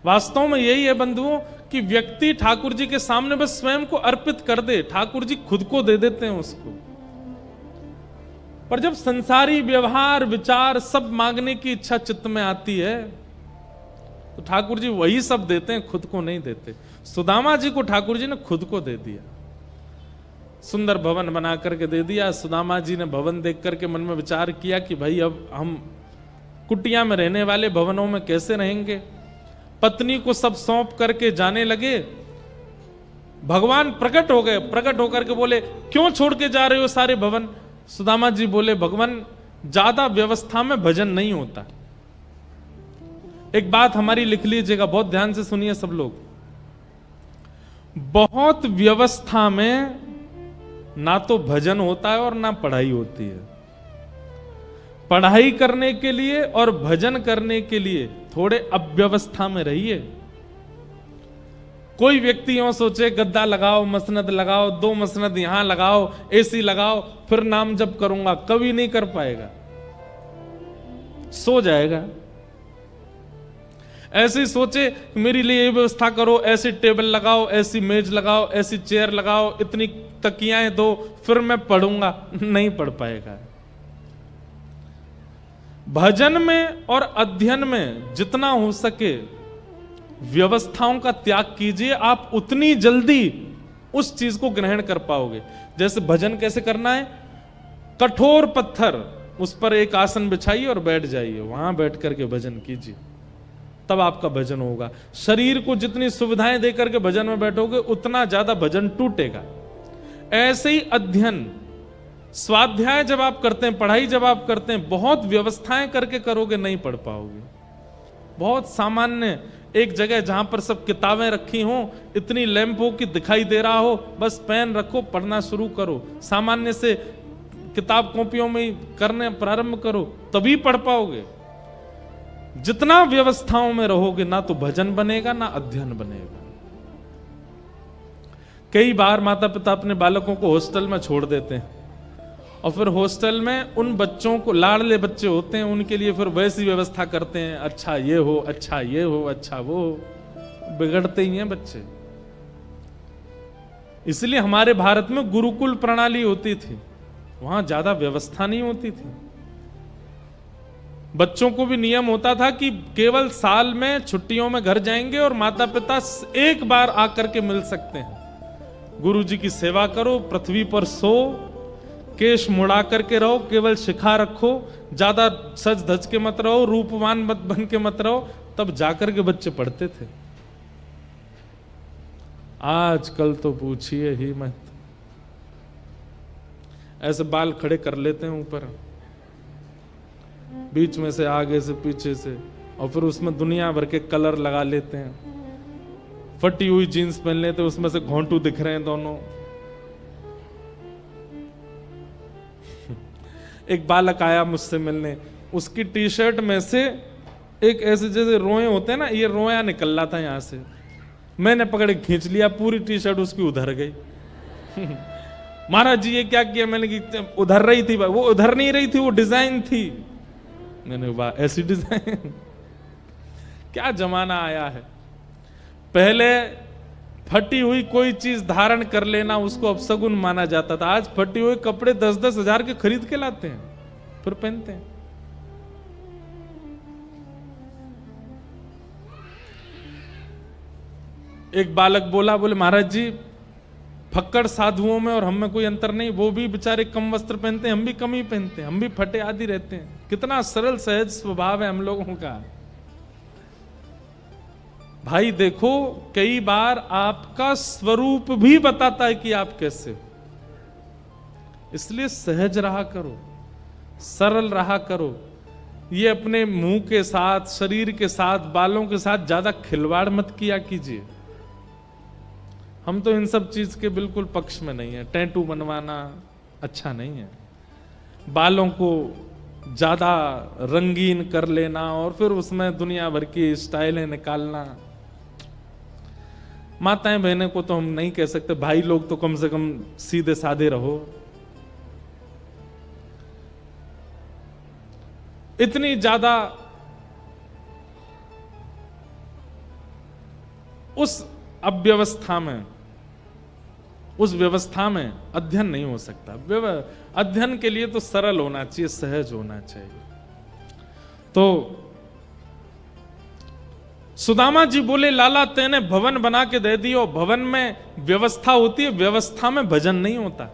वास्तव में यही है बंधुओं कि व्यक्ति ठाकुर जी के सामने बस स्वयं को अर्पित कर दे, ठाकुर जी खुद को दे देते हैं उसको। पर जब संसारी व्यवहार विचार सब मांगने की इच्छा चित्त में आती है तो ठाकुर जी वही सब देते हैं, खुद को नहीं देते। सुदामा जी को ठाकुर जी ने खुद को दे दिया, सुंदर भवन बना करके दे दिया। सुदामा जी ने भवन देख करके मन में विचार किया कि भाई अब हम कुटिया में रहने वाले भवनों में कैसे रहेंगे। पत्नी को सब सौंप करके जाने लगे। भगवान प्रकट हो गए, प्रकट होकर के बोले क्यों छोड़ के जा रहे हो सारे भवन। सुदामा जी बोले भगवान ज्यादा व्यवस्था में भजन नहीं होता। एक बात हमारी लिख लीजिएगा, बहुत ध्यान से सुनिए सब लोग। बहुत व्यवस्था में ना तो भजन होता है और ना पढ़ाई होती है। पढ़ाई करने के लिए और भजन करने के लिए थोड़े अव्यवस्था में रहिए। कोई व्यक्ति यूं सोचे गद्दा लगाओ, मसनद लगाओ, 2 मसनद यहां लगाओ, एसी लगाओ, फिर नाम जप करूंगा, कभी नहीं कर पाएगा, सो जाएगा। ऐसे ही सोचे मेरे लिए ये व्यवस्था करो, ऐसी टेबल लगाओ, ऐसी मेज लगाओ, ऐसी चेयर लगाओ, इतनी तकियाएं दो, फिर मैं पढ़ूंगा, नहीं पढ़ पाएगा। भजन में और अध्ययन में जितना हो सके व्यवस्थाओं का त्याग कीजिए, आप उतनी जल्दी उस चीज को ग्रहण कर पाओगे। जैसे भजन कैसे करना है, कठोर पत्थर उस पर एक आसन बिछाइए और बैठ जाइए, वहां बैठ करके भजन कीजिए, तब आपका भजन होगा। शरीर को जितनी सुविधाएं देकर के भजन में बैठोगे उतना ज्यादा भजन टूटेगा। ऐसे ही अध्ययन, स्वाध्याय जब आप करते हैं, पढ़ाई जब आप करते हैं, बहुत व्यवस्थाएं करके करोगे, नहीं पढ़ पाओगे। बहुत सामान्य एक जगह जहां पर सब किताबें रखी हों, इतनी लैंप हो कि दिखाई दे रहा हो, बस पेन रखो, पढ़ना शुरू करो, सामान्य से किताब कॉपियों में करने प्रारंभ करो, तभी पढ़ पाओगे। जितना व्यवस्थाओं में रहोगे, ना तो भजन बनेगा ना अध्ययन बनेगा। कई बार माता पिता अपने बालकों को हॉस्टल में छोड़ देते हैं और फिर हॉस्टल में उन बच्चों को, लाडले बच्चे होते हैं, उनके लिए फिर वैसी व्यवस्था करते हैं, अच्छा ये हो, अच्छा ये हो, अच्छा वो हो। बिगड़ते ही हैं बच्चे। इसलिए हमारे भारत में गुरुकुल प्रणाली होती थी, वहां ज्यादा व्यवस्था नहीं होती थी। बच्चों को भी नियम होता था कि केवल साल में छुट्टियों में घर जाएंगे और माता पिता एक बार आकर के मिल सकते हैं। गुरु जी की सेवा करो, पृथ्वी पर सो, केश मुड़ा करके रहो, केवल शिखा रखो, ज्यादा सज धज के मत रहो, रूपवान मत बन के मत रहो, तब जाकर के बच्चे पढ़ते थे। आजकल तो पूछिए ही मत, ऐसे बाल खड़े कर लेते हैं ऊपर, बीच में से, आगे से, पीछे से, और फिर उसमें दुनिया भर के कलर लगा लेते हैं, फटी हुई जीन्स पहन लेते हैं, उसमें से घोंटू दिख रहे हैं दोनों। एक बालक आया मुझसे मिलने, उसकी टी शर्ट में से एक ऐसे जैसे रोए होते हैं ना, ये रोया निकल रहा था यहां से, मैंने पकड़ के खींच लिया, पूरी टी शर्ट उसकी उधर गई। महाराज जी ये क्या किया? मैंने कि उधर रही थी, वो उधर नहीं रही थी, वो डिजाइन थी। मैंने वाह, ऐसी डिजाइन। क्या जमाना आया है। पहले फटी हुई कोई चीज धारण कर लेना उसको अपशगुन माना जाता था, आज फटी हुए कपड़े 10-10 हजार के खरीद के लाते हैं, फिर पहनते हैं। एक बालक बोले महाराज जी फक्कड़ साधुओं में और हम में कोई अंतर नहीं, वो भी बेचारे कम वस्त्र पहनते हैं, हम भी कम ही पहनते हैं, हम भी फटे आदि रहते हैं। कितना सरल सहज स्वभाव है हम लोगों का। भाई देखो, कई बार आपका स्वरूप भी बताता है कि आप कैसे हो, इसलिए सहज रहा करो, सरल रहा करो। ये अपने मुंह के साथ, शरीर के साथ, बालों के साथ ज्यादा खिलवाड़ मत किया कीजिए। हम तो इन सब चीज के बिल्कुल पक्ष में नहीं है। टैटू बनवाना अच्छा नहीं है, बालों को ज्यादा रंगीन कर लेना और फिर उसमें दुनिया भर की स्टाइलें निकालना। माताएं बहनें को तो हम नहीं कह सकते, भाई लोग तो कम से कम सीधे साधे रहो। इतनी ज्यादा उस अव्यवस्था में, उस व्यवस्था में अध्ययन नहीं हो सकता। अध्ययन के लिए तो सरल होना चाहिए, सहज होना चाहिए। तो सुदामा जी बोले लाला तेने भवन बना के दे दियो, भवन में व्यवस्था होती है, व्यवस्था में भजन नहीं होता।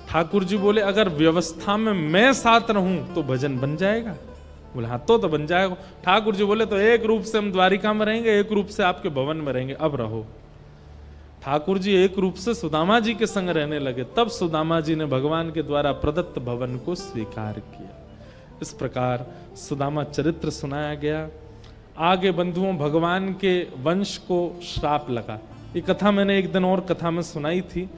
ठाकुर जी बोले अगर व्यवस्था में मैं साथ रहूं तो भजन बन जाएगा। बोले हाँ तो बन जाएगा। ठाकुर जी बोले तो एक रूप से हम द्वारिका में रहेंगे, एक रूप से आपके भवन में रहेंगे, अब रहो। ठाकुर जी एक रूप से सुदामा जी के संग रहने लगे, तब सुदामा जी ने भगवान के द्वारा प्रदत्त भवन को स्वीकार किया। इस प्रकार सुदामा चरित्र सुनाया गया। आगे बंधुओं, भगवान के वंश को श्राप लगा। ये कथा मैंने एक दिन और कथा में सुनाई थी।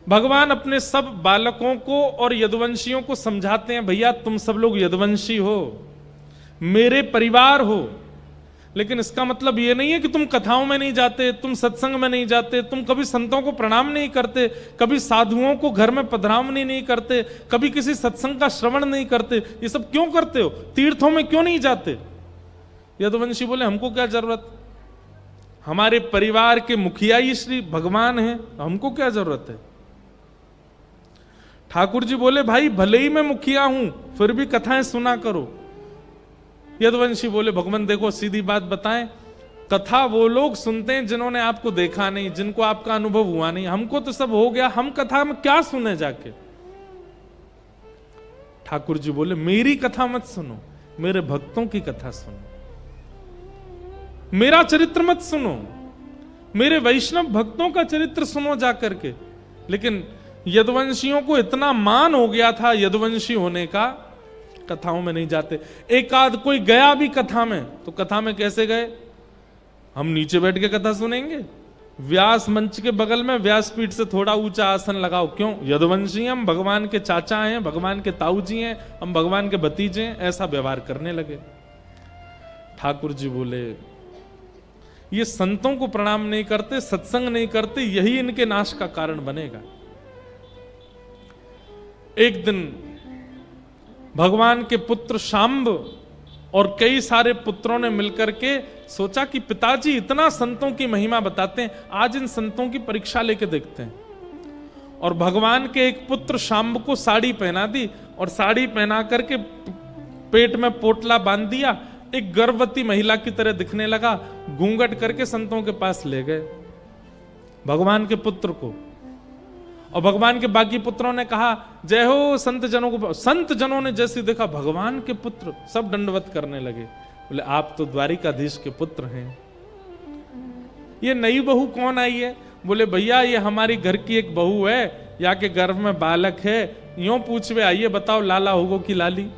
भगवान अपने सब बालकों को और यदुवंशियों को समझाते हैं, भैया तुम सब लोग यदुवंशी हो, मेरे परिवार हो, लेकिन इसका मतलब ये नहीं है कि तुम कथाओं में नहीं जाते, तुम सत्संग में नहीं जाते, तुम कभी संतों को प्रणाम नहीं करते, कभी साधुओं को घर में पधरावनी नहीं करते, कभी किसी सत्संग का श्रवण नहीं करते। ये सब क्यों करते हो? तीर्थों में क्यों नहीं जाते? यदुवंशी बोले हमको क्या जरूरत, हमारे परिवार के मुखिया ही श्री भगवान हैं, हमको क्या जरूरत है। ठाकुर जी बोले भाई भले ही मैं मुखिया हूं, फिर भी कथाएं सुना करो। यदुवंशी बोले भगवान देखो सीधी बात बताएं, कथा वो लोग सुनते हैं जिन्होंने आपको देखा नहीं, जिनको आपका अनुभव हुआ नहीं। हमको तो सब हो गया, हम कथा में क्या सुने जाके। ठाकुर जी बोले मेरी कथा मत सुनो, मेरे भक्तों की कथा सुनो, मेरा चरित्र मत सुनो, मेरे वैष्णव भक्तों का चरित्र सुनो जाकर के। लेकिन यदुवंशियों को इतना मान हो गया था यदुवंशी होने का कथाओं में नहीं जाते। एक आध कोई गया भी कथा में, तो कथा में कैसे गए? हम नीचे बैठ के कथा सुनेंगे? व्यास मंच के बगल में व्यासपीठ से थोड़ा ऊंचा आसन लगाओ। क्यों? यदुवंशी हम भगवान के चाचा हैं, भगवान के ताऊ जी हैं, हम भगवान के भतीजे हैं, ऐसा व्यवहार करने लगे। ठाकुर जी बोले ये संतों को प्रणाम नहीं करते, सत्संग नहीं करते, यही इनके नाश का कारण बनेगा। एक दिन भगवान के पुत्र शांब और कई सारे पुत्रों ने मिलकर के सोचा कि पिताजी इतना संतों की महिमा बताते हैं, आज इन संतों की परीक्षा लेके देखते हैं। और भगवान के एक पुत्र शांब को साड़ी पहना दी और साड़ी पहना करके पेट में पोटला बांध दिया, एक गर्भवती महिला की तरह दिखने लगा, घूंघट करके संतों के पास ले गए भगवान के पुत्र को। और भगवान के बाकी पुत्रों ने कहा जय हो संत जनों को। संत जनों ने जैसे देखा भगवान के पुत्र, सब दंडवत करने लगे। बोले आप तो द्वारिकाधीश के पुत्र हैं। ये नई बहू कौन आई है? बोले भैया ये हमारी घर की एक बहू है, या के गर्भ में बालक है। यूं पूछवे आइए बताओ लाला होगो कि लाली?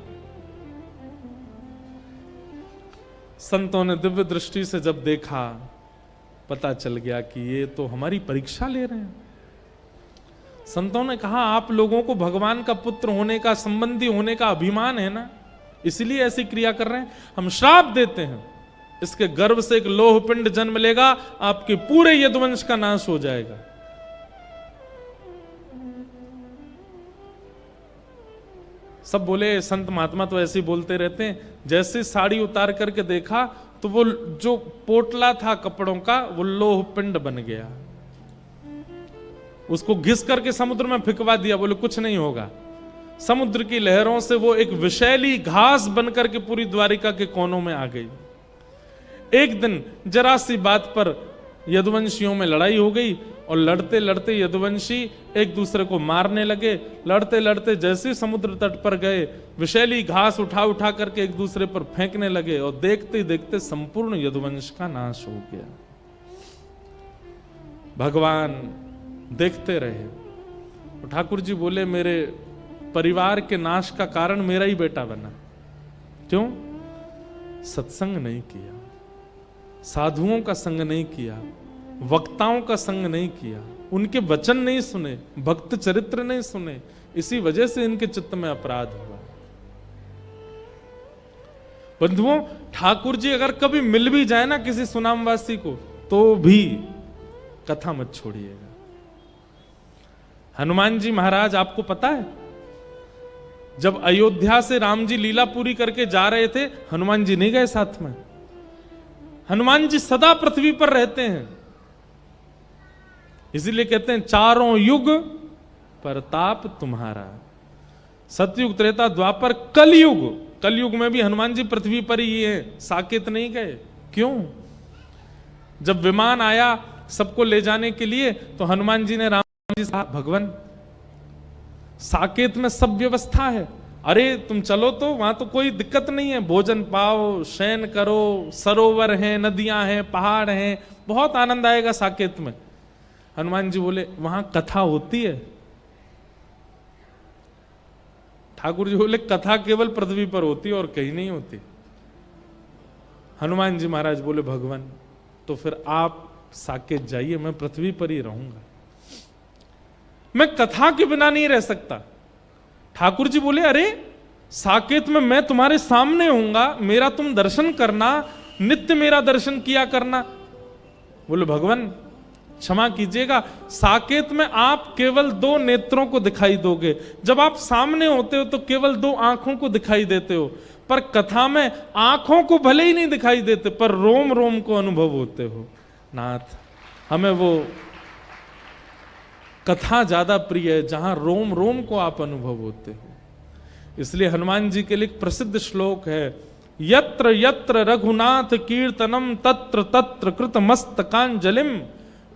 संतों ने दिव्य दृष्टि से जब देखा, पता चल गया कि ये तो हमारी परीक्षा ले रहे हैं। संतों ने कहा आप लोगों को भगवान का पुत्र होने का, संबंधी होने का अभिमान है ना, इसलिए ऐसी क्रिया कर रहे हैं। हम श्राप देते हैं, इसके गर्भ से एक लोह पिंड जन्म लेगा, आपके पूरे यदुवंश का नाश हो जाएगा। सब बोले संत महात्मा तो ऐसे ही बोलते रहते हैं। जैसे साड़ी उतार करके देखा तो वो जो पोटला था कपड़ों का वो लोह पिंड बन गया। उसको घिस करके समुद्र में फिकवा दिया। बोले कुछ नहीं होगा। समुद्र की लहरों से वो एक विषैली घास बनकर के पूरी द्वारिका के कोनों में आ गई। एक दिन जरा सी बात पर यदुवंशियों में लड़ाई हो गई और लड़ते लड़ते यदुवंशी एक दूसरे को मारने लगे। लड़ते लड़ते जैसे समुद्र तट पर गए, विषैली घास उठा उठा करके एक दूसरे पर फेंकने लगे और देखते देखते संपूर्ण यदुवंश का नाश हो गया। भगवान देखते रहे। तो ठाकुर जी बोले मेरे परिवार के नाश का कारण मेरा ही बेटा बना। क्यों? सत्संग नहीं किया, साधुओं का संग नहीं किया, वक्ताओं का संग नहीं किया, उनके वचन नहीं सुने, भक्त चरित्र नहीं सुने। इसी वजह से इनके चित्त में अपराध हुआ। बंधुओं, ठाकुर जी अगर कभी मिल भी जाए ना किसी सुनामवासी को, तो भी कथा मत छोड़िएगा। हनुमान जी महाराज, आपको पता है जब अयोध्या से राम जी लीला पूरी करके जा रहे थे, हनुमान जी नहीं गए साथ में। हनुमान जी सदा पृथ्वी पर रहते हैं। इसीलिए कहते हैं चारों युग प्रताप तुम्हारा। सतयुग, त्रेता, द्वापर, कलयुग। कलयुग में भी हनुमान जी पृथ्वी पर ही है, साकेत नहीं गए। क्यों? जब विमान आया सबको ले जाने के लिए, तो हनुमान जी ने राम जी से कहा भगवान साकेत में सब व्यवस्था है, अरे तुम चलो तो वहां तो कोई दिक्कत नहीं है, भोजन पाओ, शयन करो, सरोवर हैं, नदियां हैं, पहाड़ हैं, बहुत आनंद आएगा साकेत में। हनुमान जी बोले वहां कथा होती है? ठाकुर जी बोले कथा केवल पृथ्वी पर होती है और कहीं नहीं होती। हनुमान जी महाराज बोले भगवान तो फिर आप साकेत जाइए, मैं पृथ्वी पर ही रहूंगा, मैं कथा के बिना नहीं रह सकता। ठाकुर जी बोले अरे साकेत में मैं तुम्हारे सामने होऊंगा, मेरा तुम दर्शन करना, नित्य मेरा दर्शन किया करना। बोले भगवान क्षमा कीजिएगा, साकेत में आप केवल 2 नेत्रों को दिखाई दोगे, जब आप सामने होते हो तो केवल 2 आंखों को दिखाई देते हो, पर कथा में आंखों को भले ही नहीं दिखाई देते पर रोम रोम को अनुभव होते हो। नाथ, हमें वो कथा ज्यादा प्रिय है जहां रोम रोम को आप अनुभव होते हो। इसलिए हनुमान जी के लिए एक प्रसिद्ध श्लोक है, यत्र यत्र रघुनाथ कीर्तनम तत्र तत्र कृत मस्तकांजलिम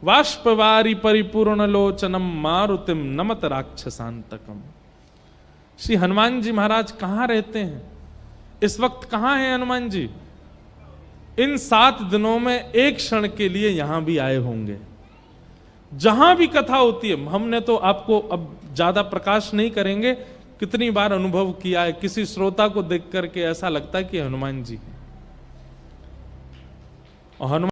वाष्पवारी परिपूर्ण लोचनम मारुतिम नमत राक्षसांतकम। श्री हनुमान जी महाराज कहां रहते हैं इस वक्त? कहां हैं हनुमान जी? इन 7 दिनों में एक क्षण के लिए यहां भी आए होंगे। जहां भी कथा होती है, हमने तो आपको अब ज्यादा प्रकाश नहीं करेंगे कितनी बार अनुभव किया है, किसी श्रोता को देख करके ऐसा लगता है कि हनुमान जी हैं। और हनुमान